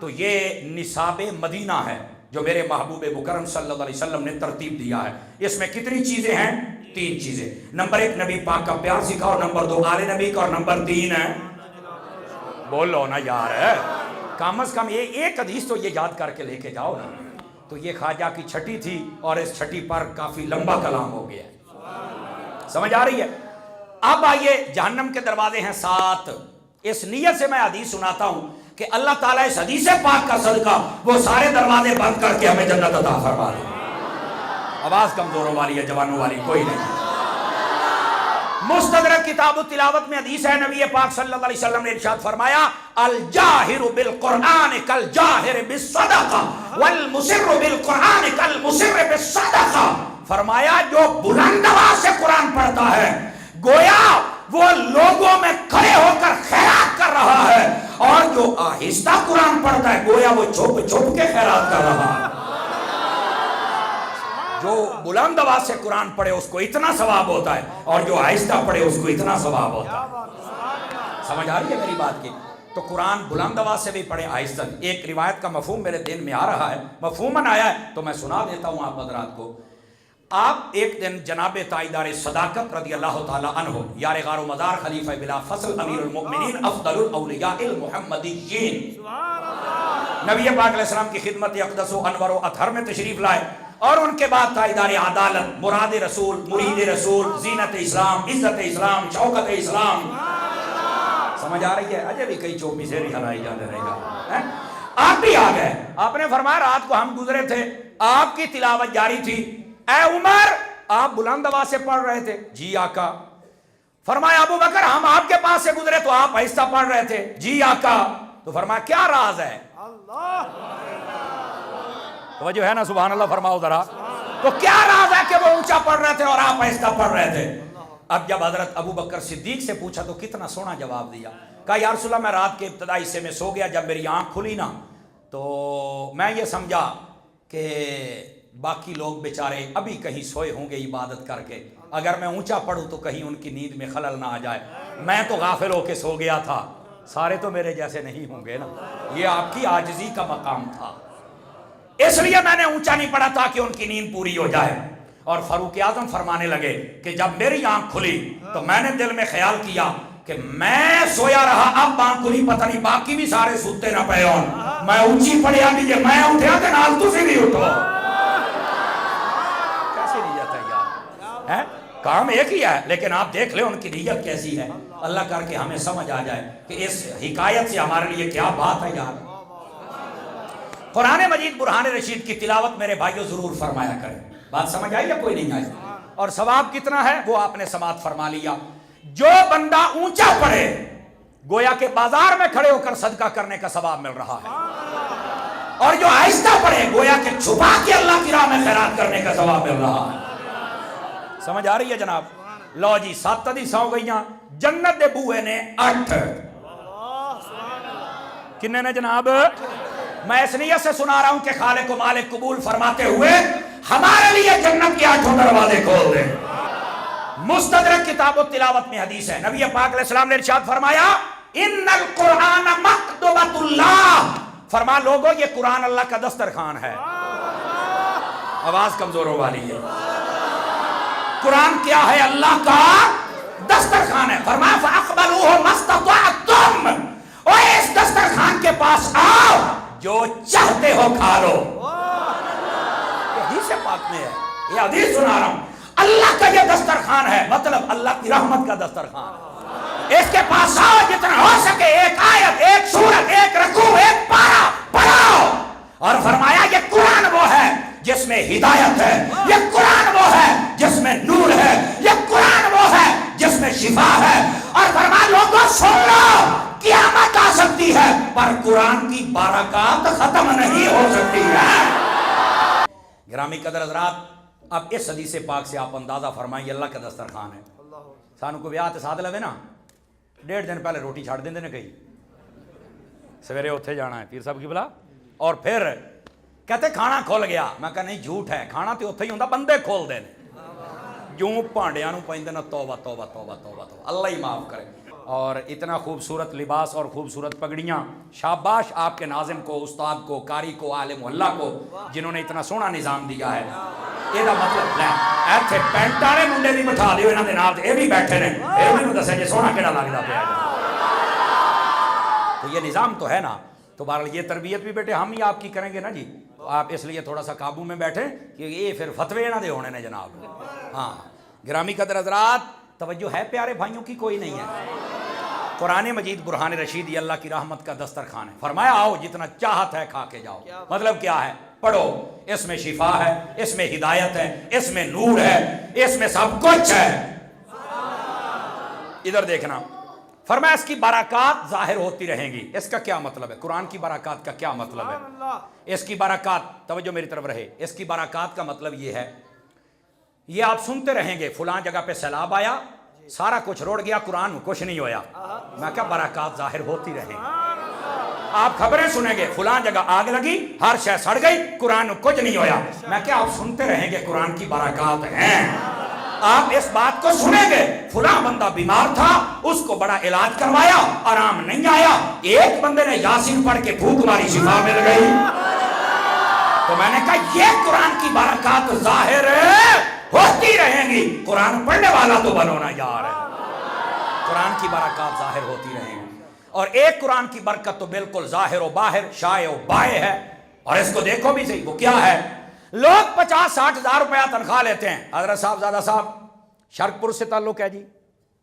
Speaker 1: تو یہ نصاب مدینہ ہے جو میرے محبوب مکرم صلی اللہ علیہ وسلم نے ترتیب دیا ہے. اس میں کتنی چیزیں ہیں؟ 3 چیزیں. نمبر 1 نبی پاک کا پیار سکھا, اور نمبر 2 آل نبی کا, اور نمبر 3 ہے بولو نا یار ہے کم از کم یہ ایک حدیث تو یہ یاد کر کے لے کے جاؤ نا. تو یہ خواجہ کی چھٹی تھی اور اس چھٹی پر کافی لمبا کلام ہو گیا. سمجھ آ رہی ہے؟ اب آئیے, جہنم کے دروازے ہیں 7. اس نیت سے میں حدیث سناتا ہوں کہ اللہ تعالیٰ اس حدیث پاک کا صدقہ وہ سارے دروازے بند کر کے ہمیں جنت عطا فرما دے. آواز کمزوروں والی ہے, جوانوں والی کوئی نہیں. مستدرک کتاب التلاوت میں حدیث ہے, نبی پاک صلی اللہ علیہ وسلم نے ارشاد فرمایا الجاہر بالقرآن کالجاہر بالصدقہ والمسر بالقرآن کالمسر بالصدقہ. فرمایا جو بلند آواز سے قرآن پڑھتا ہے گویا وہ لوگوں میں کھڑے ہو کر خیرات کر رہا ہے, اور جو آہستہ قرآن پڑھتا ہے گویا وہ چھپ چھپ کے خیرات کر رہا ہے. جو بلند آواز سے قرآن پڑھے اس کو اتنا ثواب ہوتا ہے, اور جو آہستہ پڑھے اس کو اتنا ثواب ہوتا ہے. سمجھ آ رہی ہے میری بات کی؟ تو قرآن بلند آواز سے بھی پڑھے, آہستہ. ایک روایت کا مفہوم میرے دل میں آ رہا ہے, مفہوماً آیا ہے تو میں سنا دیتا ہوں آپ حضرات کو. آپ ایک دن جناب تاجدار صداقت رضی اللہ تعالی عنہ, یار غار و مزار, خلیفہ بلا فصل, امیر المؤمنین, افضل الاولیاء المحمدیین, نبی پاک علیہ السلام کی خدمت اقدس و انور و اطہر میں تشریف لائے, اور ان کے بعد تاجدار عدالت, مراد رسول, مرید رسول, زینت اسلام, عزت اسلام, شوکت اسلام. سمجھ آ رہی ہے؟ اجے بھی کئی چوپی سے نہیں ہلائی جانے رہے گا. آپ بھی آ گئے. آپ نے فرمایا رات کو ہم گزرے تھے, آپ کی تلاوت جاری تھی. اے عمر, آپ بلند آواز سے پڑھ رہے تھے؟ جی آقا. فرمایا ابو بکر, ہم آپ کے پاس سے گزرے تو آپ آہستہ پڑھ رہے تھے؟ جی آقا. تو فرمایا کیا راز ہے؟ توجہ ہے نا, سبحان اللہ فرماؤ ذرا. تو کیا راز ہے کہ وہ اونچا پڑھ رہے تھے اور آپ آہستہ پڑھ رہے تھے؟ اب جب حضرت ابو بکر صدیق سے پوچھا تو کتنا سونا جواب دیا. کہا یا رسول اللہ, میں رات کے ابتدائی حصے میں سو گیا, جب میری آنکھ کھلی نا تو میں یہ سمجھا کہ باقی لوگ بیچارے ابھی کہیں سوئے ہوں گے عبادت کر کے, اگر میں اونچا پڑھوں تو کہیں ان کی نیند میں خلل نہ آ جائے. میں تو غافل ہو کے سو گیا تھا, سارے تو میرے جیسے نہیں ہوں گے نا. یہ آپ کی عاجزی کا مقام تھا, اس لیے میں نے اونچا نہیں پڑھا تاکہ ان کی نیند پوری ہو جائے. اور فاروق اعظم فرمانے لگے کہ جب میری آنکھ کھلی تو میں نے دل میں خیال کیا کہ میں سویا رہا, اب آنکھ کھلی, پتہ نہیں باقی بھی سارے سوتے نہ پے ہوں, میں اونچی پڑھیا بھی, میں اٹھیا کہ نال تسی بھی اٹھو. کیسی نیت ہے یار, کام ایک ہی ہے لیکن آپ دیکھ لیں ان کی نیت کیسی ہے. اللہ کر کے ہمیں سمجھ آ جائے کہ اس حکایت سے ہمارے لیے کیا بات ہے یار. قرآن مجید برہان رشید کی تلاوت میرے بھائیوں ضرور فرمایا کریں. بات سمجھ آئی یا کوئی نہیں آئی؟ اور ثواب کتنا ہے وہ آپ نے سماعت فرما لیا. جو بندہ اونچا پڑھے گویا کہ بازار میں کھڑے ہو کر صدقہ کرنے کا ثواب مل رہا ہے, اور جو آہستہ پڑھے گویا کہ چھپا کے اللہ کی راہ میں خیرات کرنے کا ثواب مل رہا ہے. سمجھ آ رہی ہے جناب؟ لو جی 7 حدیثاں ہو گئیاں. جنت دے بوئے نے 8. کنے نے جناب؟ میں اس نیت سے سنا رہا ہوں کہ خالق و مالک قبول فرماتے ہوئے ہمارے لیے جنت کے 8 دروازے کھول دیں. مستدرک کتاب التلاوت میں حدیث ہے, نبی پاک علیہ السلام نے ارشاد فرمایا ان القرآن مکتبۃ اللہ. فرما لوگوں یہ قرآن اللہ کا دسترخوان ہے. آواز کمزوروں والی ہے. قرآن کیا ہے؟ اللہ کا دسترخوان ہے. فرمایا فاقبلوہ ما استطعتم, اور اس دسترخوان کے پاس آؤ, جو چاہتے ہو کھا لو. یہ حدیث پاک میں ہے, یہ حدیث سنا رہا ہوں. اللہ کا یہ دسترخوان ہے, مطلب اللہ کی رحمت کا دسترخوان ہے. اس کے پاس آؤ, جتنا ہو سکے ایک آیت, ایک سورت, ایک رکوع, ایک پارہ پڑھاؤ. اور فرمایا یہ قرآن وہ ہے جس میں ہدایت ہے, یہ قرآن وہ ہے جس میں نور ہے, یہ قرآن وہ ہے جس میں شفا ہے. اور فرمایا لوگوں سن لو, قیامت آ سکتی ہے پر قرآن کی برکات ختم نہیں ہو سکتی ہے. گرامی قدر حضرات, اب اس حدیث پاک سے آپ اندازہ فرمائیں یہ اللہ کا دسترخوان ہے. سانو کو بیاہ تے ساتھ لوے نا 1.5 دن پہلے روٹی چھاڑ دیندے نے کئی سویرے اتھے جانا ہے پیر صاحب کی بلا اور پھر کہتے کھانا کھل گیا. میں کہا نہیں جھوٹ ہے, کھانا تو اتھے ہی ہوندا بندے کھول دے جوں بھانڈیاں نوں پیندے نا. توبہ توبہ توبہ توبہ توبہ, اللہ ہی معاف کرے. اور اتنا خوبصورت لباس اور خوبصورت پگڑیاں, شاباش آپ کے ناظم کو, استاد کو, قاری کو, عالم اللہ کو جنہوں نے اتنا سونا نظام دیا ہے. یہ مطلب لے ایتھے پینٹ والے منڈے بھی بٹھا دیو انہاں دے نال تے اے بھی بیٹھے نے, اے بھی دسے جے سونا کیڑا لگدا پیا. تو یہ نظام تو ہے نا. تو بہرحال یہ تربیت بھی بیٹے ہم ہی آپ کی کریں گے نا جی. آپ اس لیے تھوڑا سا قابو میں بیٹھیں کہ یہ پھر فتوے نہ دے ہونے نے جناب. ہاں گرامی قدر حضرات, توجہ ہے پیارے بھائیوں کی کوئی نہیں ہے. قرآن مجید برہان رشید یہ اللہ کی رحمت کا دسترخوان ہے. فرمایا آؤ جتنا چاہت ہے کھا کے جاؤ. مطلب کیا ہے؟ پڑھو, اس میں شفا ہے, اس میں ہدایت ہے, اس میں نور ہے, اس میں سب کچھ ہے. ادھر دیکھنا, فرمایا اس کی برکات ظاہر ہوتی رہیں گی. اس کا کیا مطلب ہے؟ قرآن کی برکات کا کیا مطلب ہے؟ اس کی برکات, توجہ میری طرف رہے, اس کی برکات کا مطلب یہ ہے, یہ آپ سنتے رہیں گے فلاں جگہ پہ سیلاب آیا, سارا کچھ روڑ گیا, قرآن کچھ نہیں ہویا. میں کہا برکات ظاہر ہوتی رہیں گی. آپ خبریں سنیں گے فلاں جگہ آگ لگی, ہر شے سڑ گئی, قرآن کچھ نہیں ہویا. میں کہا آپ سنتے رہیں گے قرآن کی برکات ہیں. آپ اس بات کو سنیں گے فلاں بندہ بیمار تھا, اس کو بڑا علاج کروایا, آرام نہیں آیا, ایک بندے نے یاسین پڑھ کے پھونک ماری, شفا مل گئی. تو میں نے کہا یہ قرآن کی برکات ظاہر ہوتی رہیں گی. قرآن پڑھنے والا تو بنو نا یار. قرآن کی برکات ظاہر ہوتی رہیں گی. اور ایک قرآن کی برکت تو بالکل ظاہر و باہر, شائع و بائع ہے. اور اس کو دیکھو بھی صحیح, وہ کیا ہے؟ لوگ 50-60 ہزار روپیہ تنخواہ لیتے ہیں. حضرت صاحب زادہ صاحب شرک پور سے تعلق ہے جی,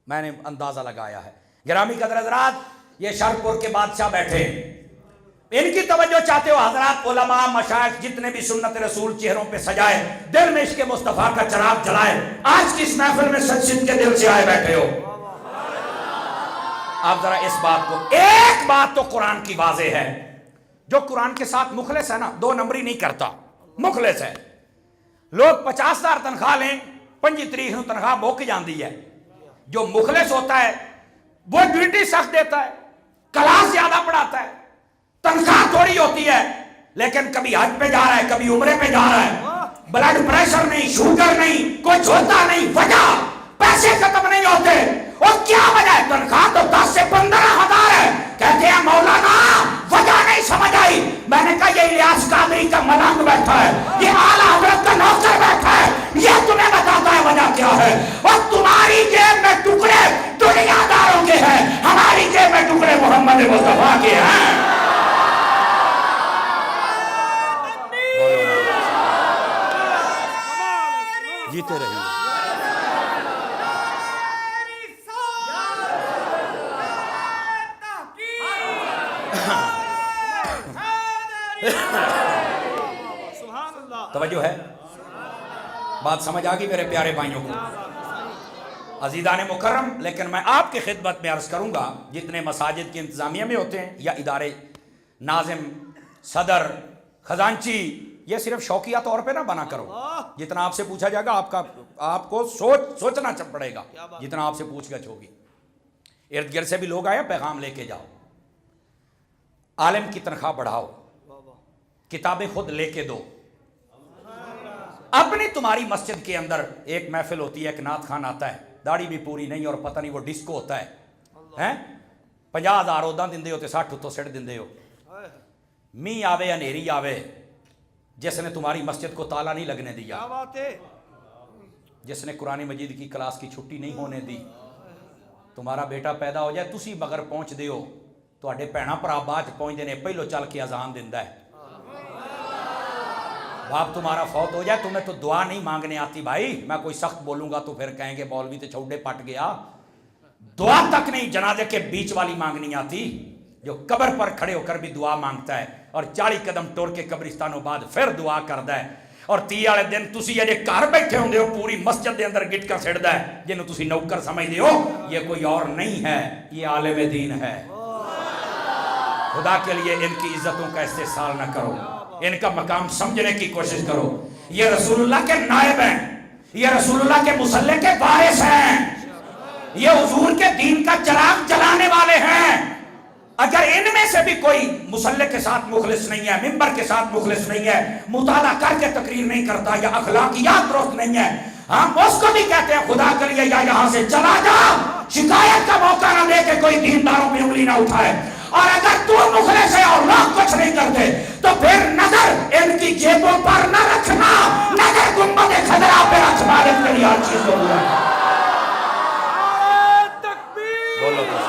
Speaker 1: میں نے اندازہ لگایا ہے. گرامی قدر حضرات, یہ شرک پور کے بادشاہ بیٹھے, ان کی توجہ چاہتے ہو حضرات, علماء مشائخ جتنے بھی سنت رسول چہروں پہ سجائے, دل میں عشق مصطفیٰ کا چراغ جلائے. آج کی اس محفل میں سچ سچ کے دل سے آئے بیٹھے ہو. آپ ذرا اس بات کو, ایک بات تو قرآن کی واضح ہے, جو قرآن کے ساتھ مخلص ہے نا, 2 نمبری نہیں کرتا, مخلص ہے. لوگ 50,000 تنخواہ لیں, 25 تاریخ نو تنخواہ بک جاندی ہے. جو مخلص ہوتا ہے وہ ڈیوٹی سخت دیتا ہے, کلاس زیادہ پڑھاتا ہے, تنخواہ تھوڑی ہوتی ہے, لیکن کبھی حج پہ جا رہا ہے, کبھی عمرے پہ جا رہا ہے, بلڈ پریشر نہیں, شوگر نہیں, کچھ ہوتا نہیں, وجہ پیسے ختم نہیں ہوتے. اور کیا وجہ ہے؟ تنخواہ تو 10 سے 15,000 ہے. کہتے ہیں مولانا وجہ نہیں سمجھ آئی. میں نے کہا یہ الیاس قادری کا ملنگ بیٹھا ہے, یہ اعلیٰ حضرت کا نوکر بیٹھا ہے, یہ تمہیں بتاتا ہے وجہ کیا ہے. اور تمہاری جیب میں ٹکڑے دنیا داروں کے ہیں, ہماری جیب میں ٹکڑے محمد مصطفیٰ کے ہیں. جیتے رہیے. توجہ ہے, بات سمجھ آگی میرے پیارے بھائیوں کو, عزیزان مکرم. لیکن میں آپ کی خدمت میں عرض کروں گا, جتنے مساجد کی انتظامیہ میں ہوتے ہیں یا ادارے, ناظم, صدر, خزانچی, یہ صرف شوقیہ طور پہ نہ بنا کرو. جتنا آپ سے پوچھا جائے گا آپ کو سوچنا پڑے گا, جتنا آپ سے پوچھ گچھ ہوگی. ارد گرد سے بھی لوگ آئے, پیغام لے کے جاؤ, عالم کی تنخواہ بڑھاؤ, کتابیں خود لے کے دو. اپنی تمہاری مسجد کے اندر ایک محفل ہوتی ہے, ایک نعت خان آتا ہے, داڑھی بھی پوری نہیں اور پتہ نہیں وہ ڈسکو ہوتا ہے, 50,000 ادا دندے ہو تے 60 تو سٹ دندے ہو. می آوے انیری آوے, جس نے تمہاری مسجد کو تالا نہیں لگنے دیا, جس نے قرآن مجید کی کلاس کی چھٹی نہیں ہونے دی, تمہارا بیٹا پیدا ہو جائے تسی مگر پہنچ دے ہو, تواڈے بھیڑاں بھرا بعد پہنچ دینے, پہلو چل کے اذان دیندا ہے. باپ تمہارا فوت ہو جائے, تمہیں تو دعا نہیں مانگنے آتی بھائی. میں کوئی سخت بولوں گا تو پھر کہیں گے مولوی تے چھوڑے پٹ گیا. دعا تک نہیں جنازے کے بیچ والی مانگنی آتی, جو قبر پر کھڑے ہو کر بھی دعا مانگتا ہے, اور 40 قدم ٹور کے قبرستانوں بعد پھر دعا کردا ہے. اور 30 والے دن تسی یہ گھر بیٹھے ہوندے ہو, پوری مسجد دے اندر گٹکا سڑدا ہے, جنوں تسی نوکر سمجھدے ہو. یہ کوئی اور نہیں ہے, یہ عالم دین ہے. خدا کے لیے ان کی عزتوں کا استحصال نہ کرو. ان کا مقام سمجھنے کی کوشش کرو. یہ رسول اللہ کے نائب ہیں, یہ رسول اللہ کے مصلی کے وارث ہیں, یہ حضور کے دین کا چراغ جلانے والے ہیں. اگر ان میں سے بھی کوئی مصلی کے ساتھ مخلص نہیں ہے, ممبر کے ساتھ مخلص نہیں ہے, مطالعہ کر کے تقریر نہیں کرتا, یا اخلاقیات درست نہیں ہے, ہم اس کو بھی کہتے ہیں خدا کے لیے یا یہاں سے چلا جا, شکایت کا موقع نہ دے کہ کوئی دینداروں پہ انگلی نہ اٹھائے. اور اگر تو مخلص ہے اور لوگ کچھ نہیں کرتے تو پھر نظر ان کی جیبوں پر نہ رکھنا, نظر گنبد خضرا پہ رکھ, مالک کے لیے ہر چیز ضرور ہے. بولو تو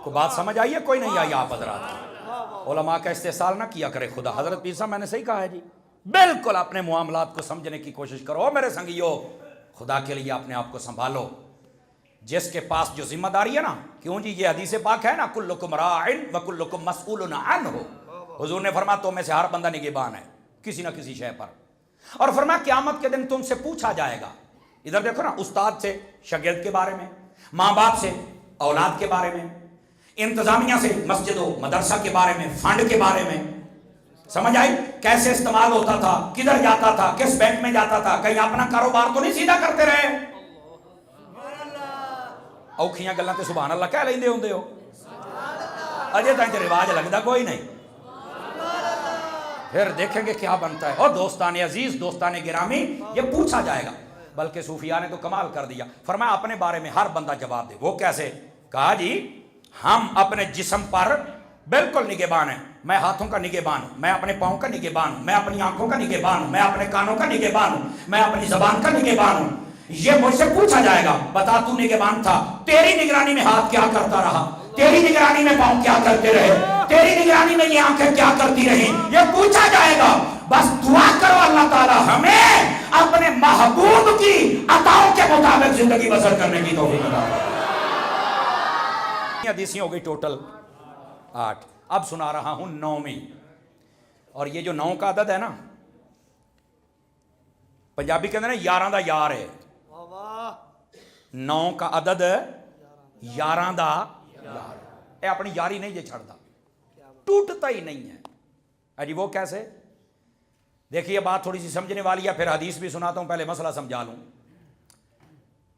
Speaker 1: کو بات سمجھ آئی ہے کوئی نہیں آئی؟ آپ حضرات علماء کا استحصال نہ کیا کرے خدا. حضرت پیر صاحب میں نے صحیح کہا ہے جی, بالکل اپنے معاملات کو سمجھنے کی کوشش کرو میرے سنگیو, خدا کے لیے اپنے آپ کو سنبھالو. جس کے پاس جو ذمہ داری ہے نا, کیوں جی یہ حدیث پاک ہے نا, کلکم راعٍ وکلکم مسئول عنہ. حضور نے فرمایا تم میں سے ہر بندہ نگہبان ہے کسی نہ کسی شے پر, اور فرمایا قیامت کے دن تم سے پوچھا جائے گا. ادھر دیکھو نا, استاد سے شاگرد کے بارے میں, ماں باپ سے اولاد کے بارے میں, انتظامیہ سے مسجد و مدرسہ کے بارے میں, فنڈ کے بارے میں, سمجھ آئی کیسے استعمال ہوتا تھا, کدھر جاتا تھا, کس بینک میں جاتا تھا, کہیں اپنا کاروبار تو نہیں سیدھا کرتے رہے. اوکھیاں گلاں تے سبحان اللہ کہہ لیندے ہوندے ہو, اجے تک رواج لگدا کوئی نہیں. پھر دیکھیں گے کیا بنتا ہے. اور دوستان عزیز, دوستان گرامی, یہ پوچھا جائے گا. بلکہ صوفیاء نے تو کمال کر دیا, فرمایا اپنے بارے میں ہر بندہ جواب دے. وہ کیسے؟ کہا جی ہم اپنے جسم پر بالکل نگہبان ہیں. میں ہاتھوں کا نگہبان ہوں, میں اپنے پاؤں کا نگہبان ہوں, میں اپنی آنکھوں کا نگہبان ہوں, میں اپنے کانوں کا نگہبان ہوں, میں اپنی زبان کا نگہبان ہوں. یہ مجھ سے پوچھا جائے گا, بتا تو نگہبان تھا, تیری نگرانی میں ہاتھ کیا کرتا رہا, تیری نگرانی میں پاؤں کیا کرتے رہے, تیری نگرانی میں یہ آنکھیں کیا کرتی رہیں, یہ پوچھا جائے گا. بس دعا کرو اللہ تعالی ہمیں اپنے محبوب کی عطاؤں کے مطابق زندگی بسر کرنے کی توفیق عطا فرمائے. حدیثیں ہو گئی ٹوٹل 8. اب سنا رہا ہوں 9ویں. اور یہ جو 9 کا عدد ہے نا, پنجابی کے اندر 11 دا یار ہے. 9 کا عدد 11 دا یار, اے اپنی یاری نہیں یہ چھڑتا, ٹوٹتا ہی نہیں ہے. اجی وہ کیسے؟ دیکھیے بات تھوڑی سی سمجھنے والی ہے, پھر حدیث بھی سناتا ہوں, پہلے مسئلہ سمجھا لوں.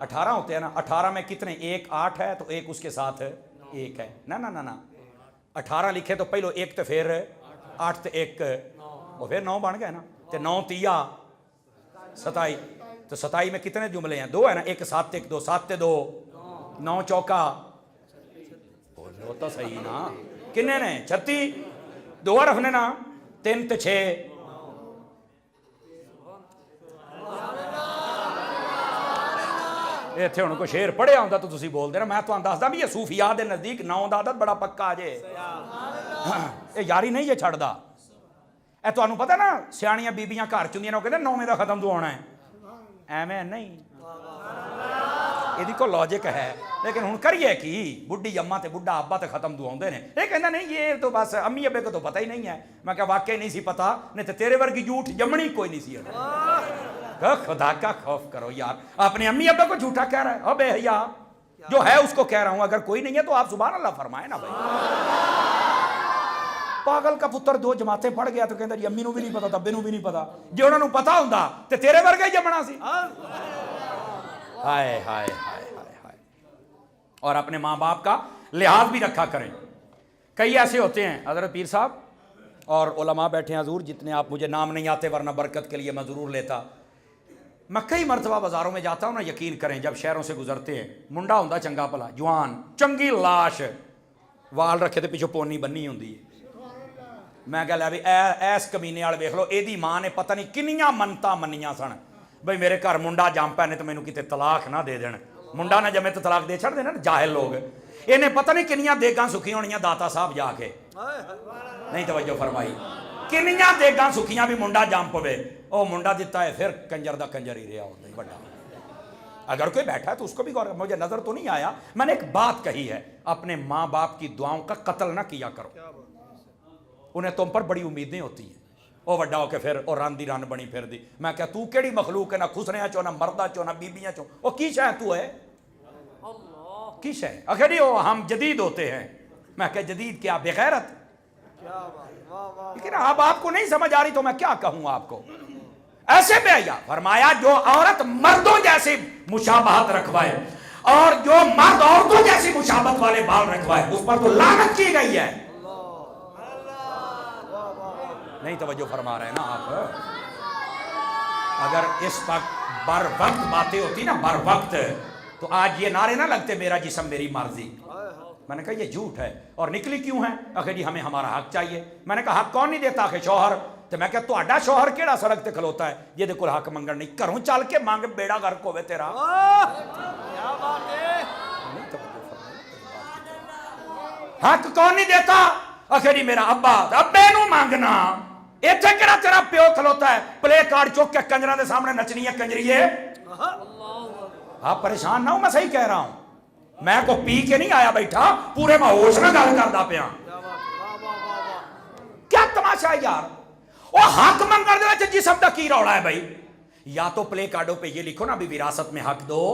Speaker 1: 18 ہوتے ہیں نا. 18 میں کتنے, ایک 8 ہے تو ایک اس کے ساتھ 1 ہے. نہ 18 لکھے تو پہلو 1 تے پھر 8 تے 1, وہ پھر 9 بن گئے نا. تے 9 تیا 27, تو 27 میں کتنے جملے ہیں, 2 ہے نا, 1 7 1 2, 7 تے 2 9 چوکا, وہ تو صحیح نا, کنے نے 36, 2 حرف نے نا, 3 تے 6. ایتھے ہن کو شعر پڑھیا ہوندا تو تسی بول دے نا, میں تو دسدا بھی یہ صوفیاء دے نزدیک 9 دا عدد بڑا پکا جے. اے یاری نہیں یہ چھڑدا. اے تانوں پتہ نا سیاںیاں بیبییاں گھر چ ہوندیاں نے, کہندے 9ویں دا ختم تو ہونا ہے. ایویں نہیں, یہ کو لاجک ہے. لیکن ہن کریے کی, بڈھی اماں تے بڈھا ابا تے ختم تو ہوندے نے. یہ کہندا نہیں یہ تو بس امی ابے کو تو پتہ ہی نہیں ہے. میں کہا واقعی نہیں سی پتہ, نہیں تے تیرے ورگی جھوٹ جمنی کوئی نہیں سی. خدا کا خوف کرو یار, اپنے امی ابا کو جھوٹا کہہ رہا ہے, او بے حیا, جو ہے اس کو کہہ رہا ہوں. اگر کوئی نہیں ہے تو آپ سبحان اللہ فرمائیں نا بھائی. پاگل کا پتر 2 جماعتیں پڑھ گیا تو کہندا جی امی نو بھی نہیں پتا, تبے نو بھی نہیں پتا. جے انہاں نو پتا ہوندا تے تیرے ورگا ہی جمنا سی. ہائے ہائے ہائے ہائے. اور اپنے ماں باپ کا لحاظ بھی رکھا کریں. کئی ایسے ہوتے ہیں حضرت پیر صاحب اور علماء بیٹھے ہیں حضور, جتنے آپ, مجھے نام نہیں آتے ورنہ برکت کے لیے میں ضرور لیتا. میں کئی مرتبہ بازاروں میں جاتا ہوں نا, یقین کریں جب شہروں سے گزرتے ہیں, منڈا ہوندا چنگا بھلا, جوان, چنگی لاش, وال رکھے تے پیچھے پونی بنی ہوندی ہے. میں کہہ لیا بھی ایس کمینے والے ویکھ لو, ایدی ماں نے پتہ نہیں کنیاں منتاں منیاں سن بھئی میرے گھر منڈا جم پے نے تو مینوں کتے طلاق نہ دے دین. منڈا نہ جمے تو طلاق دے چھڑ دینا نا جاہل لوگ. انہیں پتہ نہیں کنیاں دیگاں سکھیاں ہونیاں داتا صاحب جا کے, نہیں توجہ فرمائی, کنیاں دیگاں سکھیاں بھی منڈا جم پوے. او منڈا دیتا ہے پھر کنجر دا کنجر ہی رہا ہوتا ہے بڑا. اگر کوئی بیٹھا ہے تو اس کو بھی غور, مجھے نظر تو نہیں آیا. میں نے ایک بات کہی ہے, اپنے ماں باپ کی دعاؤں کا قتل نہ کیا کرو, انہیں تم پر بڑی امیدیں ہوتی ہیں. وہ وڈا ہو کے پھر اور رن دی رن بنی پھر دی. میں کہا تو کیڑی مخلوق ہے, نہ خسریاں چو نہ مردہ چو نہ بیبیاں چو, وہ کی شے تو ہے کی شے؟ اگر نہیں وہ ہم جدید ہوتے ہیں. میں کہا جدید کیا بغیرت. لیکن اب آپ کو نہیں سمجھ آ رہی تو میں کیا کہوں آپ کو. ایسے بے حیا. فرمایا جو عورت مردوں جیسی مشابہت رکھوائے اور جو مرد عورتوں جیسی مشابہت والے بال رکھوائے اس پر تو لعنت کی گئی ہے. نہیں توجہ فرما رہے ہیں نا آپ. اگر اس وقت بر وقت باتیں ہوتی نا بر وقت, تو آج یہ نعرے نہ لگتے میرا جسم میری مرضی. میں نے کہا یہ جھوٹ ہے. اور نکلی کیوں ہے؟ آخر جی ہمیں ہمارا حق چاہیے. میں نے کہا حق کون نہیں دیتا کہ شوہر. تو میں کہا تو اڈا شوہر کیڑا سڑک تے کھلوتا ہے یہ دیکھو حق منگن نہیں کروں چل کے مانگ بیڑا گھر کو تیرا. حق کون نہیں دیتا؟ آخر جی میرا ابا. ابے نو مانگنا ایتھے کیڑا تیرا پیو کھلوتا ہے پلے کارڈ چوک کے کنجراں دے سامنے نچنی ہے کنجریے. آپ پریشان نہ ہو, میں صحیح کہہ رہا ہوں. میں کو پی کے نہیں آیا بیٹھا, پورے میں ہوش نہ گل کردا پیا. کیا تماشا ہے یار. وہ حق منگن دے وچ جسم دا کی روڑا ہے بھائی. یا تو پلے کارڈوں پہ یہ لکھو نا بھی وراثت میں حق دو,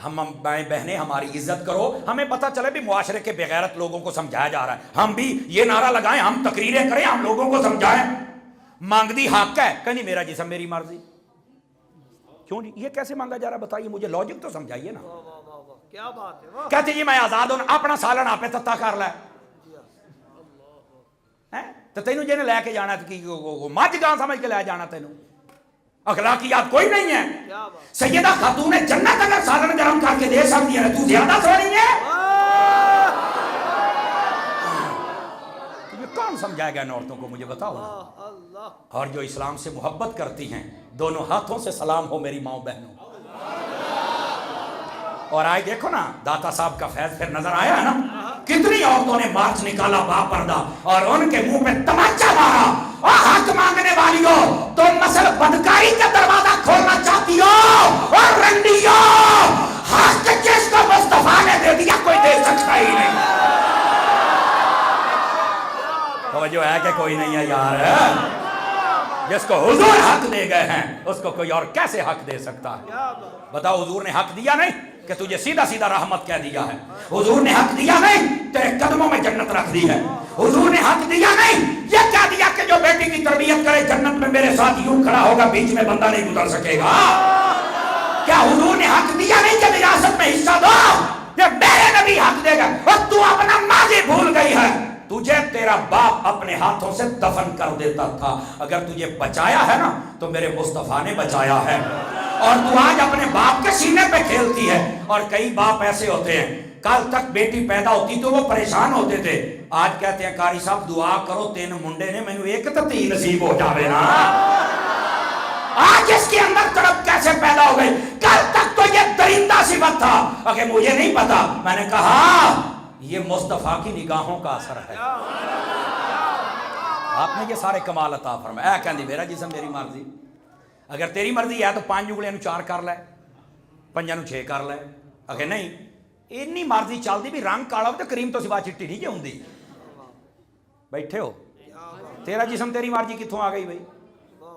Speaker 1: ہم بائیں بہنیں ہماری عزت کرو. ہمیں پتہ چلے بھی معاشرے کے بغیرت لوگوں کو سمجھایا جا رہا ہے, ہم بھی یہ نعرہ لگائیں, ہم تقریریں کریں, ہم لوگوں کو سمجھائیں. مانگ دی حق ہے کہ نہیں میرا جسم میری مرضی. کیوں نہیں یہ کیسے مانگا جا رہا بتائیے مجھے, لاجک تو سمجھائیے نا.
Speaker 2: کیا بات ہے.
Speaker 1: کہتے جی میں آزاد ہوں, اپنا سالن آپ تتا کر لے. تو تینوں جی نے لے کے جانا مجھ گاں سمجھ کے لے جانا تینوں. اخلاقیات کوئی نہیں ہے. سیدہ خاتون جنت اگر سالن گرم کر کے دے سکتی ہے تو زیادہ سوری ہے. یہ کون سمجھائے گا ان عورتوں کو مجھے بتاؤ. اور جو اسلام سے محبت کرتی ہیں دونوں ہاتھوں سے سلام ہو میری ماؤں بہنوں. اور آج دیکھو نا داتا صاحب کا فیض پھر نظر آیا ہے نا. کتنی عورتوں نے مارچ نکالا با پردہ اور ان کے منہ پہ تمانچہ مارا. اور حق مانگنے والی ہو تم مسل بدکاری کا دروازہ کھولنا چاہتی ہو اور رنڈیو حق جس کو مصطفیٰ نے دے دیا کوئی دے سکتا ہی نہیں. توجہ ہے کہ کوئی نہیں ہے یار. جس کو حضور حق دے گئے ہیں اس کو کوئی اور کیسے حق دے سکتا ہے. بتاؤ حضور نے حق دیا نہیں کہ تجھے سیدھا سیدھا رحمت کہہ دیا ہے. حضور نے حق دیا نہیں تیرے قدموں میں جنت رکھ دی ہے. حضور نے حق دیا نہیں یہ کہہ دیا کہ جو بیٹی کی تربیت کرے جنت میں میرے ساتھ یوں کھڑا ہوگا بیچ میں بندہ نہیں گزر سکے گا. کیا حضور نے حق دیا نہیں کہ وراثت میں حصہ دو, یہ میرے نبی حق دے گا. اور تو اپنا ماضی بھول گئی ہے. تجھے تیرا باپ اپنے ہاتھوں سے دفن کر دیتا تھا. اگر تجھے بچایا ہے نا تو میرے مصطفیٰ نے بچایا ہے. اور تو آج اپنے باپ کے سینے پہ کھیلتی ہے. اور کئی باپ ایسے ہوتے ہیں کل تک بیٹی پیدا ہوتی تو وہ پریشان ہوتے تھے, آج کہتے ہیں قاری صاحب دعا کرو 3 منڈے نے مینوں ایک تی نصیب ہو جاوے نا. آج اس کے اندر تڑپ کیسے پیدا ہو گئی. کل تک تو یہ درندہ صفت تھا. اگر مجھے نہیں پتا, میں نے کہا یہ مصطفیٰ کی نگاہوں کا اثر ہے. آپ نے یہ سارے کمال عطا فرمایا. اے کہندی میرا جسم میری مرضی. اگر تیری مرضی ہے تو 5 انگلیاں 4 کر لے, 5 6 کر لے. اگر نہیں اینی مرضی چلتی بھی رنگ کالا ہو تو کریم تو سوا چٹی نہیں ہوندی. بیٹھے ہو تیرا جسم تیری مرضی کتوں آ گئی بھائی.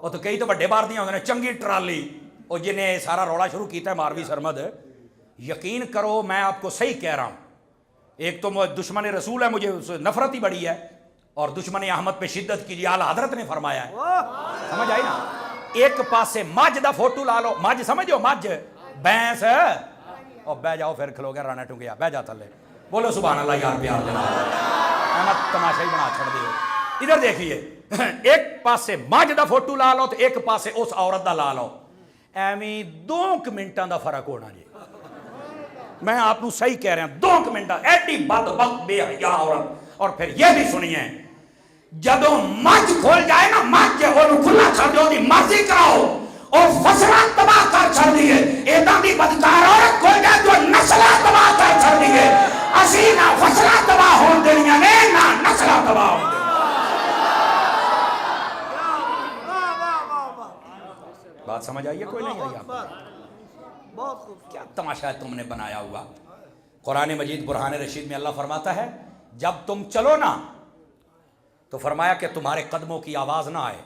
Speaker 1: وہ تو کئی تو بڑے باہر دیا ہوتے ہیں چنگی ٹرالی. اور جنہیں سارا روڑا شروع کیتا ہے ماروی سرمد, یقین کرو میں آپ کو صحیح کہہ رہا ہوں. ایک تو دشمن رسول ہے مجھے نفرت ہی بڑی ہے, اور دشمن احمد پہ شدت کی اعلیٰ حضرت نے فرمایا ہے. سمجھ آئی نا. ایک پاسے مجھ دا فوٹو لا لو, مجھ سمجھو مجھ بینس, اور بہ جاؤ پھر کھلو گیا رانا ٹونگیا بہ جا تھلے. بولو سبحان اللہ یار پیار جناب. احمد تماشا ہی بنا چھڑ دیو. ادھر دیکھیے ایک پاسے مجھ دا فوٹو لا لو تو ایک پاسے اس عورت دا لا لو, ایویں 2 منٹاں دا فرق ہونا جی. میں آپ کو صحیح کہہ رہا ہوں 2 منٹ ایڈی بدبخت بے حیا عورت. اور پھر یہ بھی سنیے جدوں مجھ کھول جائے نا مجھ وہ کھلا چھڑ دو دی مرضی کراؤ اور فصلہ تباہ کر چھڑ دیے. ایداں دی بدکار عورت کھول جائے جو نسلہ تباہ کر چھڑ دیے. اسی نہ فصلہ تباہ ہون دنیا نے نہ نسلہ تباہ ہون دنیا. بات سمجھ آئیے کوئی نہیں آئی آپ کو. کیا تماشا ہے تم نے بنایا ہوا. قرآن مجید برہان رشید میں اللہ فرماتا ہے جب تم چلو نا تو فرمایا کہ تمہارے قدموں کی آواز نہ آئے.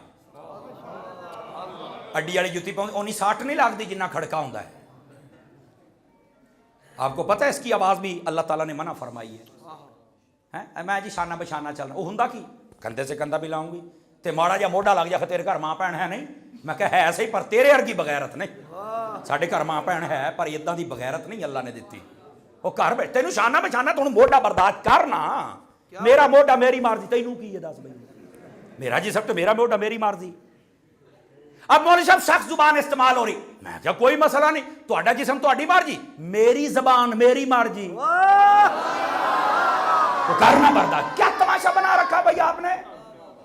Speaker 1: اڈی والی جُتی پاؤں اونی ساٹ نہیں لگتی جنہ کھڑکا ہوتا ہے. آپ کو پتہ ہے اس کی آواز بھی اللہ تعالیٰ نے منع فرمائی ہے. میں جی شانہ بشانہ چلنا وہ ہوں کی کندھے سے کندھا بھی لاؤں گی تے ماڑا جا موڈا لگ جا تیرے گھر ماں بھن ہے نہیں. میں کہ ہے صحیح پر تیرے ورگی بغیرت نہیں. ساڈے گھر ماں بھن ہے پر اداں دی بغیرت نہیں اللہ نے دیتی. وہ گھر بیٹھ تینوں شانہ بشانہ تو موڈا برداشت کرنا. میرا موڈا میری مرضی تینوں کی ہے دس بھائی میرا جسم تو میرا موڈا میری مرضی. اب مولوی صاحب سخت زبان استعمال ہو رہی. میں کیا کوئی مسئلہ نہیں تہاڈا جسم تہاڈی مرضی میری زبان میری مرضی. تو کرنا پڑتا کیا تماشا بنا رکھا بھائی آپ نے.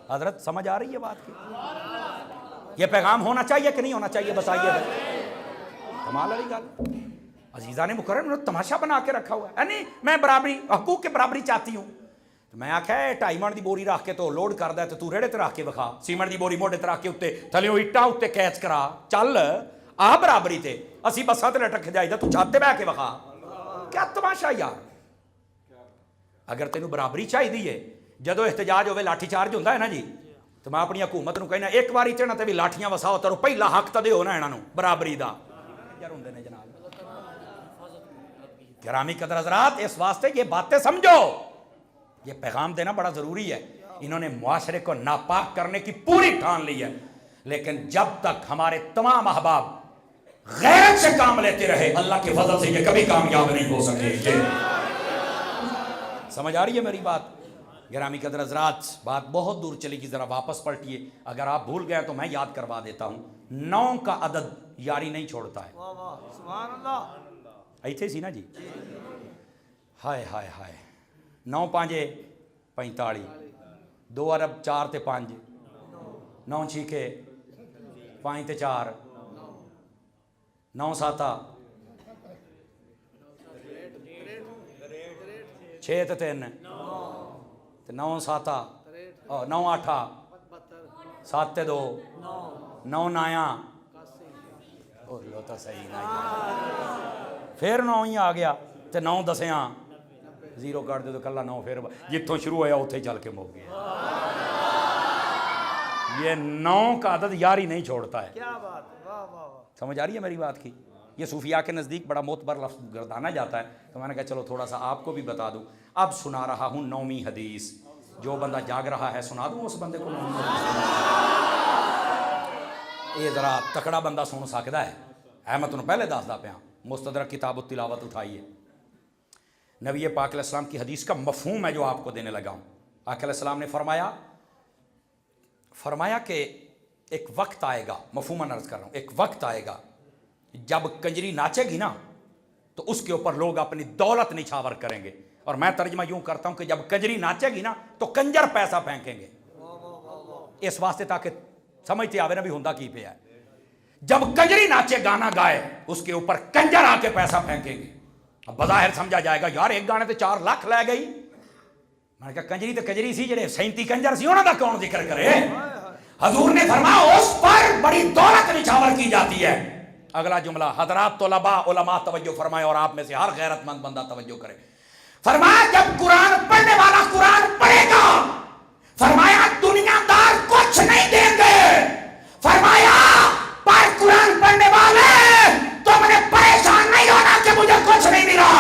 Speaker 1: حضرت سمجھ آ رہی ہے بات کی. یہ پیغام ہونا چاہیے کہ نہیں ہونا چاہیے بتائیے. کمال والی گل. عزیزان مکرم نے تماشا بنا کے رکھا ہوا ہے. نہیں میں برابری حقوق کے برابری چاہتی ہوں. میں آخیا 2.5 من دی بوری رکھ کے تو لوڈ کردا ہے تو ریڑے تے رکھ کے وکھا. سیمنٹ دی بوری موڈے تے رکھ کے اتنے تھلیوں اٹاں اتنے کیچ کرا چل آ برابری تے. اسی بساں تے لٹک جائیدا تو چھت تے بیٹھ کے وکھا. کیا تماشا یار. اگر تینوں برابری چاہیے جدو احتجاج ہوئے لاٹھی چارج ہوتا ہے نا جی تو میں اپنی حکومت نو کہنا ایک باری چڑھنا تے بھی لاٹھیاں وساؤ ترو پہلا حق تو دیو نا انہاں نو برابری دا. یار ہوندے نے جناب. گرامی قدر حضرات اس واسطے یہ باتیں سمجھو. یہ پیغام دینا بڑا ضروری ہے. انہوں نے معاشرے کو ناپاک کرنے کی پوری ٹھان لی ہے لیکن جب تک ہمارے تمام احباب غیرت سے کام لیتے رہے اللہ کے فضل سے یہ کبھی کامیاب نہیں ہو سکے. سمجھ آ رہی ہے میری بات. گرامی قدر حضرات بات بہت دور چلی گی ذرا واپس پلٹیے. اگر آپ بھول گئے تو میں یاد کروا دیتا ہوں. 9 کا عدد یاری نہیں چھوڑتا ہے.
Speaker 2: سبحان اللہ.
Speaker 1: ایتھے سی نا جی. ہائے ہائے ہائے. 9 5 45 2 ارب 4 تے 5 9 6 5 تے 4 9 7 6 تے 3 9 7 9 8 7 تے 2 9 9 لو تو صحیح نہیں. پھر 9 ہی آ گیا تے 9 10 زیرو کٹ دے تو کلا 9 پھر جتوں شروع ہوا اتنے چل کے مک گیا. یہ 9 کا عدد یاری نہیں چھوڑتا ہے.
Speaker 2: کیا بات ہے. واہ واہ واہ.
Speaker 1: سمجھ آ رہی ہے میری بات کی. یہ صوفیاء کے نزدیک بڑا معتبر لفظ گردانا جاتا ہے تو میں نے کہا چلو تھوڑا سا آپ کو بھی بتا دوں. اب سنا رہا ہوں 9ویں حدیث. جو بندہ جاگ رہا ہے سنا دوں اس بندے کو 9ویں حدیث. یہ ذرا تکڑا بندہ سن سکتا ہے. میں تمہیں پہلے دسدا پیا. مستدرک کتاب التلاوت اٹھائیے. نبی پاک علیہ السلام کی حدیث کا مفہوم ہے جو آپ کو دینے لگا ہوں. آقا علیہ السلام نے فرمایا کہ ایک وقت آئے گا. مفہوم عرض کر رہا ہوں. ایک وقت آئے گا جب کنجری ناچے گی نا تو اس کے اوپر لوگ اپنی دولت نچھاور کریں گے. اور میں ترجمہ یوں کرتا ہوں کہ جب کنجری ناچے گی نا تو کنجر پیسہ پھینکیں گے. اس واسطے تاکہ سمجھتے آوے نا بھی ہوندا کی پہ ہے. جب کنجری ناچے گانا گائے اس کے اوپر کنجر آ کے پیسہ پھینکیں گے. اب بظاہر سمجھا جائے گا یار ایک گانے تے 4 لاکھ لے گئی. میں نے کہا کنجری تو کنجری سی جڑے 37 کنجر سی انہاں دا کون ذکر کرے. حضور نے فرمایا اس پر بڑی دولت نچھاور کی جاتی ہے. اگلا جملہ حضرات طلباء علماء توجہ فرمائے اور آپ میں سے ہر غیرت مند بندہ توجہ کرے. فرمایا جب قرآن پڑھنے والا قرآن پڑھے گا فرمایا دنیا دار کچھ نہیں دیں گے. فرمایا پر قرآن پڑھنے والے تم نے پریشان نہیں ہونا کہ مجھے کچھ نہیں ملا.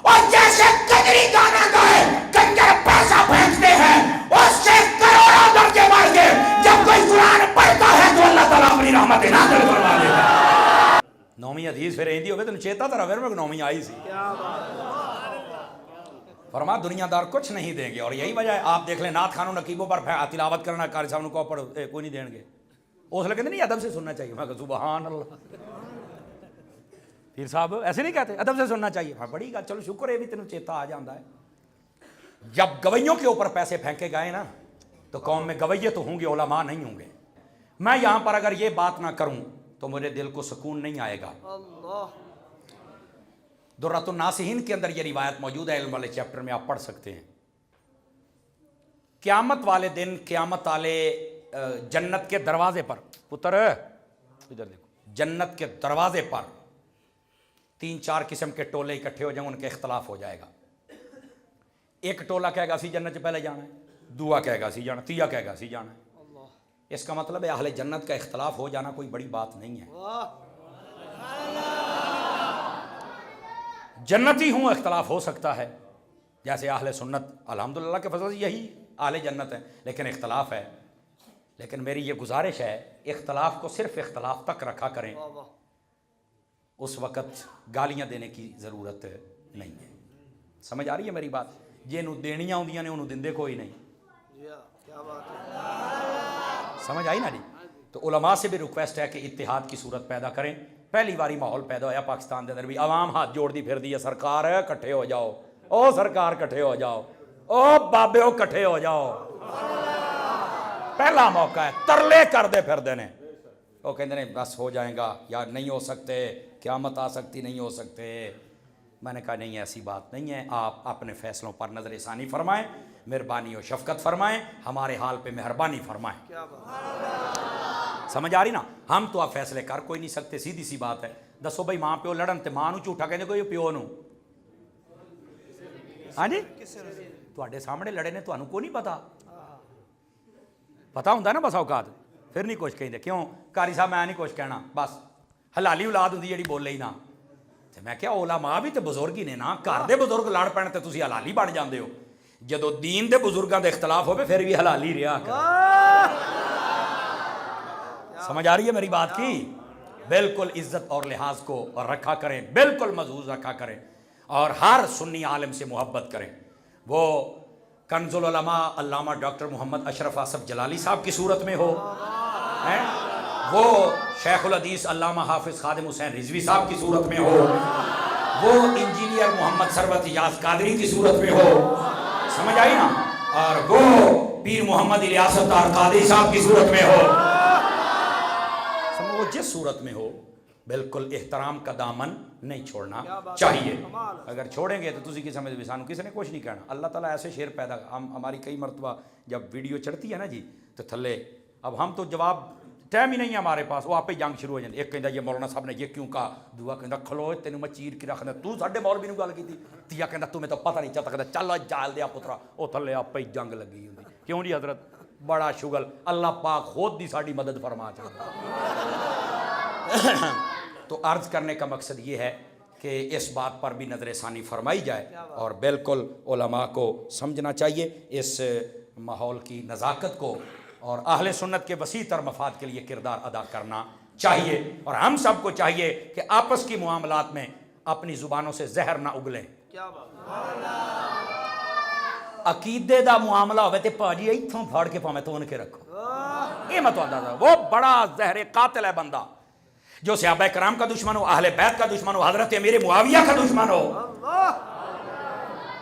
Speaker 1: اور جیسے کنجری گانا گائے کنجر پیسہ پھینکتے ہیں اس سے کروڑوں درجے بڑھ کے جب کوئی قرآن پڑھتا ہے تو اللہ تعالیٰ اپنی رحمت نازل فرما دیتا ہے. 9ویں حدیث پھر ایندی ہوئے تو چیتا تھا پھر میں 9ویں آئی سی. فرما دنیا دار کچھ نہیں دیں گے. اور یہی وجہ ہے آپ دیکھ لیں نعت خانوں نقیبوں پر تلاوت کرنا قاری صاحب کو پڑھ کوئی نہیں دیں گے. اس لیے کہتے نہیں ادب سے سننا چاہیے. میں کہا سبحان اللہ. پیر صاحب ایسے نہیں کہتے ادب سے سننا چاہیے. ہاں بڑی گل چلو شکر ہے بھی تینوں چیتا آ جاتا ہے. جب گویوں کے اوپر پیسے پھینکے گئے نا تو قوم میں گویے تو ہوں گے علماء نہیں ہوں گے. میں یہاں پر اگر یہ بات نہ کروں تو میرے دل کو سکون نہیں آئے گا.
Speaker 2: اللہ.
Speaker 1: درۃ الناصحین کے اندر یہ روایت موجود ہے. علم والے چیپٹر میں آپ پڑھ سکتے ہیں. قیامت والے دن قیامت والے جنت کے دروازے پر پتر ادھر دیکھو جنت کے دروازے پر 3-4 قسم کے ٹولے اکٹھے ہو جائیں. ان کے اختلاف ہو جائے گا. ایک ٹولہ کہے گا اسی جنت سے پہلے جانا ہے. دوسرا کہے گا اسی جانا. تیسرا کہے گا اسی جانا ہے. اس کا مطلب ہے اہل جنت کا اختلاف ہو جانا کوئی بڑی بات نہیں ہے.
Speaker 2: واہ
Speaker 1: جنتی ہوں اختلاف ہو سکتا ہے، جیسے اہل سنت الحمدللہ کے فضل سے یہی اہل جنت ہے، لیکن اختلاف ہے. لیکن میری یہ گزارش ہے اختلاف کو صرف اختلاف تک رکھا کریں،
Speaker 2: واہ واہ
Speaker 1: اس وقت گالیاں دینے کی ضرورت نہیں ہے. سمجھ آ رہی ہے میری بات؟ جنہوں دینیاں ہوندیاں نے انہوں دندے کوئی نہیں.
Speaker 2: جی ہاں کیا بات ہے.
Speaker 1: سمجھ آئی نا جی؟ تو علماء سے بھی ریکویسٹ ہے کہ اتحاد کی صورت پیدا کریں. پہلی باری ماحول پیدا ہوا پاکستان کے اندر بھی، عوام ہاتھ جوڑ دی پھر دی ہے سرکار ہے کٹھے ہو جاؤ، او سرکار کٹھے ہو جاؤ، او بابے ہو کٹھے ہو جاؤ. پہلا موقع ہے، ترلے کر دے پھر دینے. وہ کہتے ہیں بس ہو جائیں گا یا نہیں ہو سکتے، قیامت آ سکتی نہیں ہو سکتے. میں نے کہا نہیں ایسی بات نہیں ہے، آپ اپنے فیصلوں پر نظر ثانی فرمائیں، مہربانی و شفقت فرمائیں، ہمارے حال پہ مہربانی فرمائیں.
Speaker 2: کیا بات.
Speaker 1: سمجھ آ رہی نا؟ ہم تو آپ فیصلے کر کوئی نہیں سکتے، سیدھی سی بات ہے. دسو بھائی ماں پیو لڑن تے ماں نو جھوٹا کہندے کوئی پیو نو؟ ہاں جی تواڈے سامنے لڑے نے تانوں کو نہیں پتا؟ پتا ہوندا نا بس اوقات پھر نہیں کچھ کہندے. کیوں قاری صاحب میں نہیں کچھ کہنا، بس حلالی اولاد ہوندی جڑی بولے ہی نہ. تے میں کیا علماء بھی تے بزرگ ہی نے نا، گھر دے بزرگ لڑ پین تے تسی حلالی بن جاندے ہو. جدو دین دے بزرگاں دے اختلاف ہوے پھر بھی حلالی رہا کر. سمجھ آ رہی ہے میری بات کی؟ بالکل عزت اور لحاظ کو رکھا کریں، بالکل محفوظ رکھا کریں، اور ہر سنی عالم سے محبت کریں. وہ کنز العلماء علامہ ڈاکٹر محمد اشرف آصف جلالی صاحب کی صورت میں ہو، وہ شیخ الحدیث علامہ حافظ خادم حسین رضوی صاحب کی صورت میں ہو، وہ انجینئر محمد ثروت اجاز قادری کی صورت میں ہو. سمجھ آئی نا؟ اور وہ پیر محمد الیاس الطاہر قادری صاحب کی صورت میں ہو. وہ جس صورت میں ہو بالکل احترام کا دامن نہیں چھوڑنا چاہیے. اگر چھوڑیں گے تو تسی کی سمجھ بھی سانو کسی نے کچھ نہیں کہنا. اللہ تعالیٰ ایسے شعر پیدا ہماری کئی مرتبہ جب ویڈیو چڑھتی ہے نا جی تو تھلے اب ہم تو جواب ٹائم ہی نہیں ہے ہمارے پاس، وہ آپ ہی جنگ شروع ہو جاتی. ایک کہندا یہ مولانا صاحب نے یہ کیوں کہا، دوسرا کہندا کھلو تینوں میں چیر کے رکھنا تو ساڈے مولوی نوں گل کیتی، تیسرا کہندا تمہیں تو پتہ نہیں چلتا، کہندا چل جال دیا پترا. وہ تھلے آپ ہی جنگ لگی ہوندی. کیوں جی حضرت؟ بڑا شغل اللہ پاک خود دی ساڈی مدد فرما چاہتا. تو عرض کرنے کا مقصد یہ ہے کہ اس بات پر بھی نظر ثانی فرمائی جائے، اور بالکل علماء کو سمجھنا چاہیے اس ماحول کی نزاکت کو، اور اہل سنت کے وسیع تر مفاد کے لیے کردار ادا کرنا چاہیے. اور ہم سب کو چاہیے کہ آپس کی معاملات میں اپنی زبانوں سے زہر نہ اگلیں.
Speaker 2: کیا بات.
Speaker 1: عقیدے دا معاملہ ہوئے تے پاجی ایتھوں پھاڑ کے پاویں تون کے رکھو. یہ مت آندا، وہ بڑا زہر قاتل ہے بندہ جو صحابہ کرام کا دشمن ہو، اہل بیت کا دشمن ہو، حضرت امیر معاویہ کا دشمن ہو.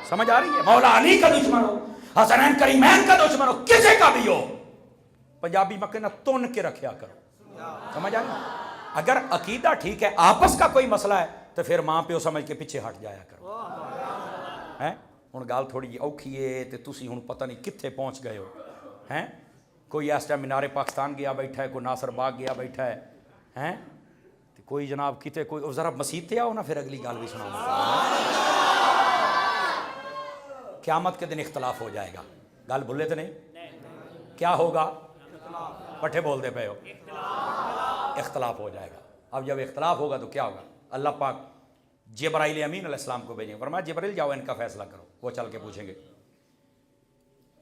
Speaker 1: سمجھ آ رہی ہے؟ مولا علی کا دشمن ہو، حسنین کریمین کا دشمن ہو، کسی کا بھی ہو، پنجابی مکہ نہ تن کے رکھیا کرو. سمجھ آ رہی ہے؟ اگر عقیدہ ٹھیک ہے، آپس کا کوئی مسئلہ ہے تو پھر ماں پیو سمجھ کے پیچھے ہٹ جایا کرو. ہن گل تھوڑی جی اوکھی ہے تے تسی ہن پتہ نہیں کتنے پہنچ گئے ہو. کوئی اس ٹائم مینار پاکستان گیا بیٹھا ہے، کوئی ناصر باغ گیا بیٹھا ہے، کوئی جناب کتے کوئی ذرا مسیح تے آؤ نا، پھر اگلی گل بھی سنا. قیامت کے دن اختلاف ہو جائے گا. گل بھولے تو نہیں؟ کیا ہوگا؟ پٹھے بول دے پے ہو، اختلاف ہو جائے گا. اب جب اختلاف ہوگا تو کیا ہوگا؟ اللہ پاک جبرائیل امین علیہ السلام کو بھیجیں گے، فرمایا جبرائیل جاؤ ان کا فیصلہ کرو. وہ چل کے پوچھیں گے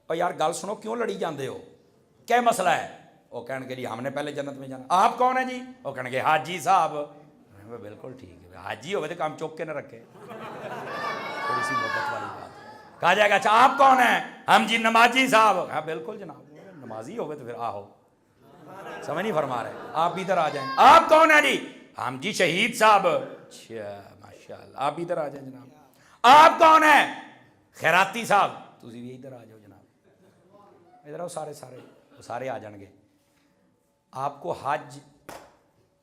Speaker 1: اور یار گل سنو کیوں لڑی جاندے ہو، کیا مسئلہ ہے؟ وہ کہنے گے جی ہم نے پہلے جنت میں جانا. آپ کون ہیں جی؟ وہ کہنے گے حاجی صاحب. بالکل ٹھیک ہے، حاجی ہوئے تو کام چوک کے نہ رکھے. تھوڑی سی محبت والی بات. کہا جائے گا اچھا آپ کون ہیں؟ ہم جی نمازی صاحب. ہاں بالکل جناب، نمازی ہوئے تو پھر آہو. سمجھ نہیں فرما رہے؟ آپ ادھر آ جائیں. آپ کون ہیں جی؟ ہم جی شہید صاحب. اچھا ماشاء اللہ، آپ ادھر آ جائیں جناب. آپ کون ہیں؟ خیراتی صاحب. تسی بھی ادھر آ جاؤ جناب. ادھر آؤ سارے آ جان گے. آپ کو حج،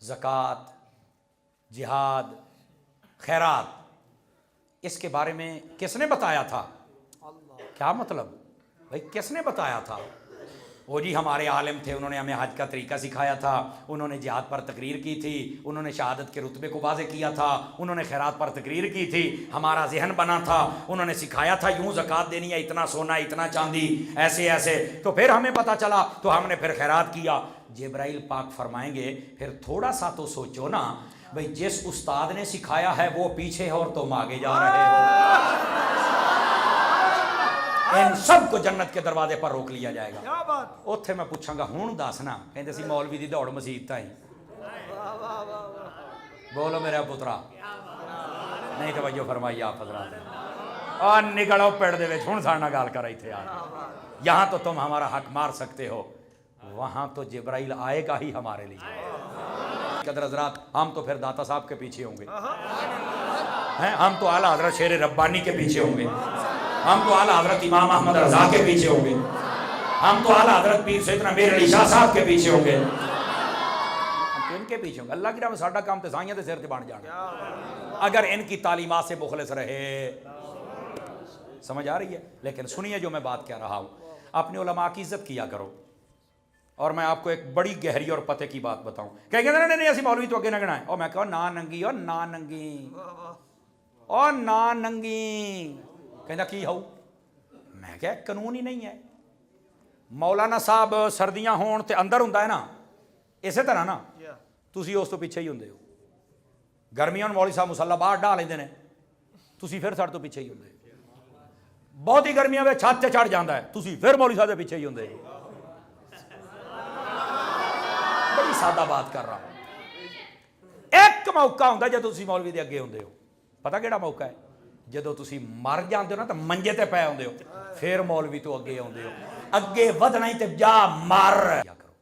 Speaker 1: زکوٰۃ، جہاد، خیرات اس کے بارے میں کس نے بتایا تھا؟ کیا مطلب بھائی کس نے بتایا تھا؟ وہ جی ہمارے عالم تھے، انہوں نے ہمیں حج کا طریقہ سکھایا تھا، انہوں نے جہاد پر تقریر کی تھی، انہوں نے شہادت کے رتبے کو واضح کیا تھا، انہوں نے خیرات پر تقریر کی تھی، ہمارا ذہن بنا تھا، انہوں نے سکھایا تھا یوں زکوٰۃ دینی ہے، اتنا سونا اتنا چاندی ایسے ایسے، تو پھر ہمیں پتہ چلا تو ہم نے پھر خیرات کیا۔ جبرائیل پاک فرمائیں گے پھر تھوڑا سا تو سوچو نا بھئی، جس استاد نے سکھایا ہے وہ پیچھے ہے اور تم آگے جا رہے ہو، ان سب کو جنت کے دروازے پر روک لیا جائے گا۔
Speaker 2: کیا بات،
Speaker 1: اوتھے میں پوچھاں گا ہون دسنا، کہندے سی مولوی دی دوڑ مسیت تائیں،
Speaker 2: واہ واہ واہ واہ،
Speaker 1: بولو میرا پترا، نہیں توجہ فرمائی آپ حضرات، اور نکلو پیڑ دے وچ، ہن ساڈے نال گل کر ایتھے آ، یہاں تو تم ہمارا حق مار سکتے ہو، وہاں تو جبرائیل آئے گا ہی ہمارے لیے۔ قدر حضرات، ہم تو پھر داتا صاحب کے پیچھے ہوں گے، ہیں ہم تو اعلیٰ حضرت شیر ربانی کے پیچھے ہوں گے، ہم تو اعلیٰ حضرت امام احمد رضا کے پیچھے ہوں گے، ہم تو اعلیٰ حضرت پیر سیدنا میر علی شاہ صاحب کے پیچھے ہوں گے، ہم تو ان کے پیچھے ہوں گے۔ اللہ کی راہ میں ساڈا کام تے سائیاں دے سر تے بن جانا، اگر ان کی تعلیمات سے مخلص رہے۔ سمجھ آ رہی ہے؟ لیکن سنیے جو میں بات کہہ رہا ہوں، اپنے علماء کی عزت کیا کرو۔ اور میں آپ کو ایک بڑی گہری اور پتے کی بات بتاؤں، کہیں گے نہیں نہیں اسی مولوی تو اگے نگنا ہے، اور میں کہا نا ننگی اور نا ننگی اور نا ننگی، کہنا کی ہو، میں کہا قانون ہی نہیں ہے۔ مولانا صاحب سردیاں ہون تے اندر ہوندا ہے نا، اسی طرح نا تسی اس تو پیچھے ہی ہوندے ہو، گرمیاں مولوی صاحب مصلی باہر ڈھا لیندے نے، تسی پھر ساڈے تو پیچھے ہی ہوندے، بہت ہی گرمیاں میں چھت تے چڑھ جاندا ہے، تسی پھر مولوی صاحب دے پیچھے ہی ہوندے۔ بڑی سادہ بات کر رہا ہوں، ایک موقع ہوتا ہے جدو تسی مولوی دے اگے ہوندے ہو، پتہ کیڑا موقع ہے؟ جدو تسی مر جاندے ہو نا تو منجے تے پے ہوندے ہو، پھر مولوی تو اگے ہوندے ہو، اگے ودنا ہی تے جا مر کیا کرو۔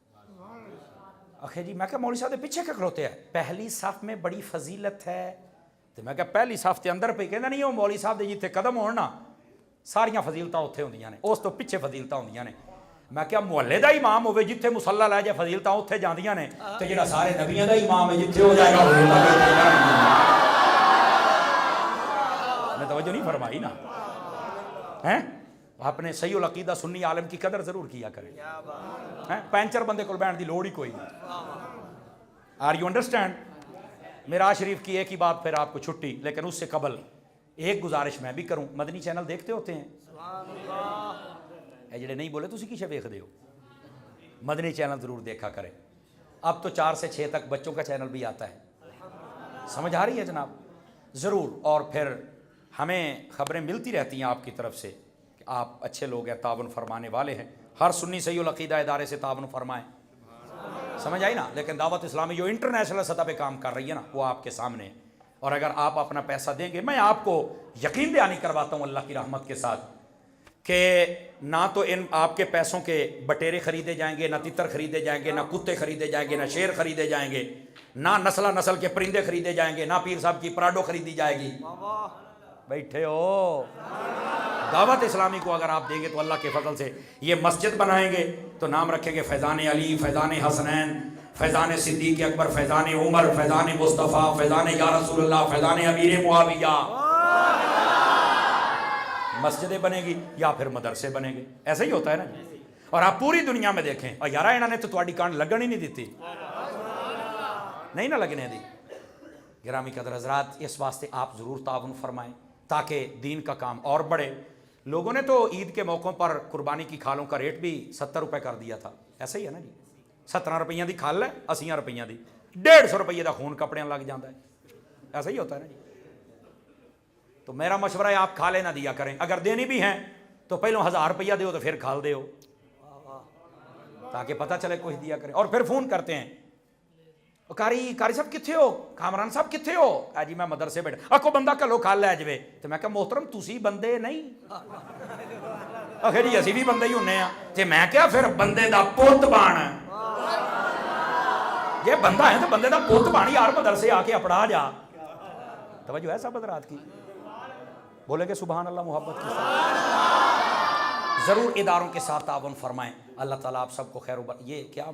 Speaker 1: آخر جی میں کہا مولوی صاحب دے پیچھے کیا کھلوتے ہیں؟ پہلی صف میں بڑی فضیلت ہے، تو میں کہا پہلی صف تے اندر پہ کہنا نہیں ہو مولوی صاحب دے جتھے قدم ہون نا ساریاں فضیلتاں اتھے ہوندیاں نے، اس تو پیچھے فضیلتاں ہوندیاں نے۔ میں کیا محلے دا امام ہوئے جتھے مصلی لے جائے فضیلتاں اتھے جاندیاں نے، تے جڑا سارے نبیاں دا امام ہے جتھے ہو جائے گا فضیلتاں اتھے جاندیاں۔ میں توجہ نہیں فرمائی نا، ہیں اپنے صحیح العقیدہ سنی عالم کی قدر ضرور کیا کریں، ہیں پینچر بندے کو بیٹھنے دی لوڑ ہی کوئی نہیں۔ Are you understand? Miraj Sharif کی ایک ہی بات پھر آپ کو چھٹی، لیکن اس سے قبل ایک گزارش میں بھی کروں، مدنی چینل دیکھتے ہوتے ہیں؟ اے جڑے نہیں بولے تسی کیسے دیکھتے ہو؟ مدنی چینل ضرور دیکھا کریں، اب تو 4 سے 6 تک بچوں کا چینل بھی آتا ہے، سمجھ آ رہی ہے جناب؟ ضرور۔ اور پھر ہمیں خبریں ملتی رہتی ہیں آپ کی طرف سے کہ آپ اچھے لوگ ہیں، تعاون فرمانے والے ہیں، ہر سنی صحیح العقیدہ ادارے سے تعاون فرمائیں، سمجھ آئی نا؟ لیکن دعوت اسلامی جو انٹرنیشنل سطح پہ کام کر رہی ہے نا وہ آپ کے سامنے ہے، اور اگر آپ اپنا پیسہ دیں گے، میں آپ کو یقین دہانی کرواتا ہوں اللہ کی رحمت کے ساتھ کہ نہ تو ان آپ کے پیسوں کے بٹیرے خریدے جائیں گے، نہ تتر خریدے جائیں گے، نہ کتے خریدے جائیں گے، نہ شیر خریدے جائیں گے، نہ نسل کے پرندے خریدے جائیں گے، نہ پیر صاحب کی پراڈو خریدی جائے گی۔ بیٹھے ہو، دعوت اسلامی کو اگر آپ دیں گے تو اللہ کے فضل سے یہ مسجد بنائیں گے تو نام رکھیں گے فیضان علی، فیضان حسنین، فیضان صدیق اکبر، فیضان عمر، فیضان مصطفیٰ، فیضان یا رسول اللہ، فیضان امیر معاویہ۔ مسجدیں بنے گی یا پھر مدرسے بنے گے، ایسا ہی ہوتا ہے نا جی۔ اور آپ پوری دنیا میں دیکھیں، اور یارہ انہوں نے تو تواڈی کان لگن ہی نہیں دیتی، نہیں نہ لگنے دی۔ گرامی قدر حضرات، اس واسطے آپ ضرور تعاون فرمائیں تاکہ دین کا کام اور بڑھے۔ لوگوں نے تو عید کے موقعوں پر قربانی کی کھالوں کا ریٹ بھی 70 روپے کر دیا تھا، ایسا ہی ہے نا جی؟ 17 روپیہ دی کھال ہے، 80 روپیہ دی، 150 روپیے دا خون کپڑے لگ جاتا ہے، ایسا ہی ہوتا ہے نا جی؟ تو میرا مشورہ ہے آپ کھالے نہ دیا کریں، اگر دینی بھی ہیں تو پہلوں 1000 روپیہ دیو تو پھر کھال دیو، تاکہ پتہ چلے کوئی دیا کرے۔ اور پھر فون کرتے ہیں، کاری صاحب کتھے ہو، کامران صاحب کتھے ہو؟ جی میں مدرسے بیٹھا، آکو بندہ کلو کھال لے جوے، تو میں کہا محترم تسی بندے نہیں؟ آخر جی اسی بھی بندے ہی ہونے ہیں، تو میں کیا پھر بندے دا پوت بان، یہ بندہ ہے تو بندے دا پوت بان یار، مدرسے آ کے اپڑا جا۔ توجہ ہے سب حضرات کی؟ بولیں گے سبحان اللہ محبت کے ساتھ؟ ضرور اداروں کے ساتھ تعاون فرمائیں، اللہ تعالیٰ آپ سب کو خیر و یہ کیا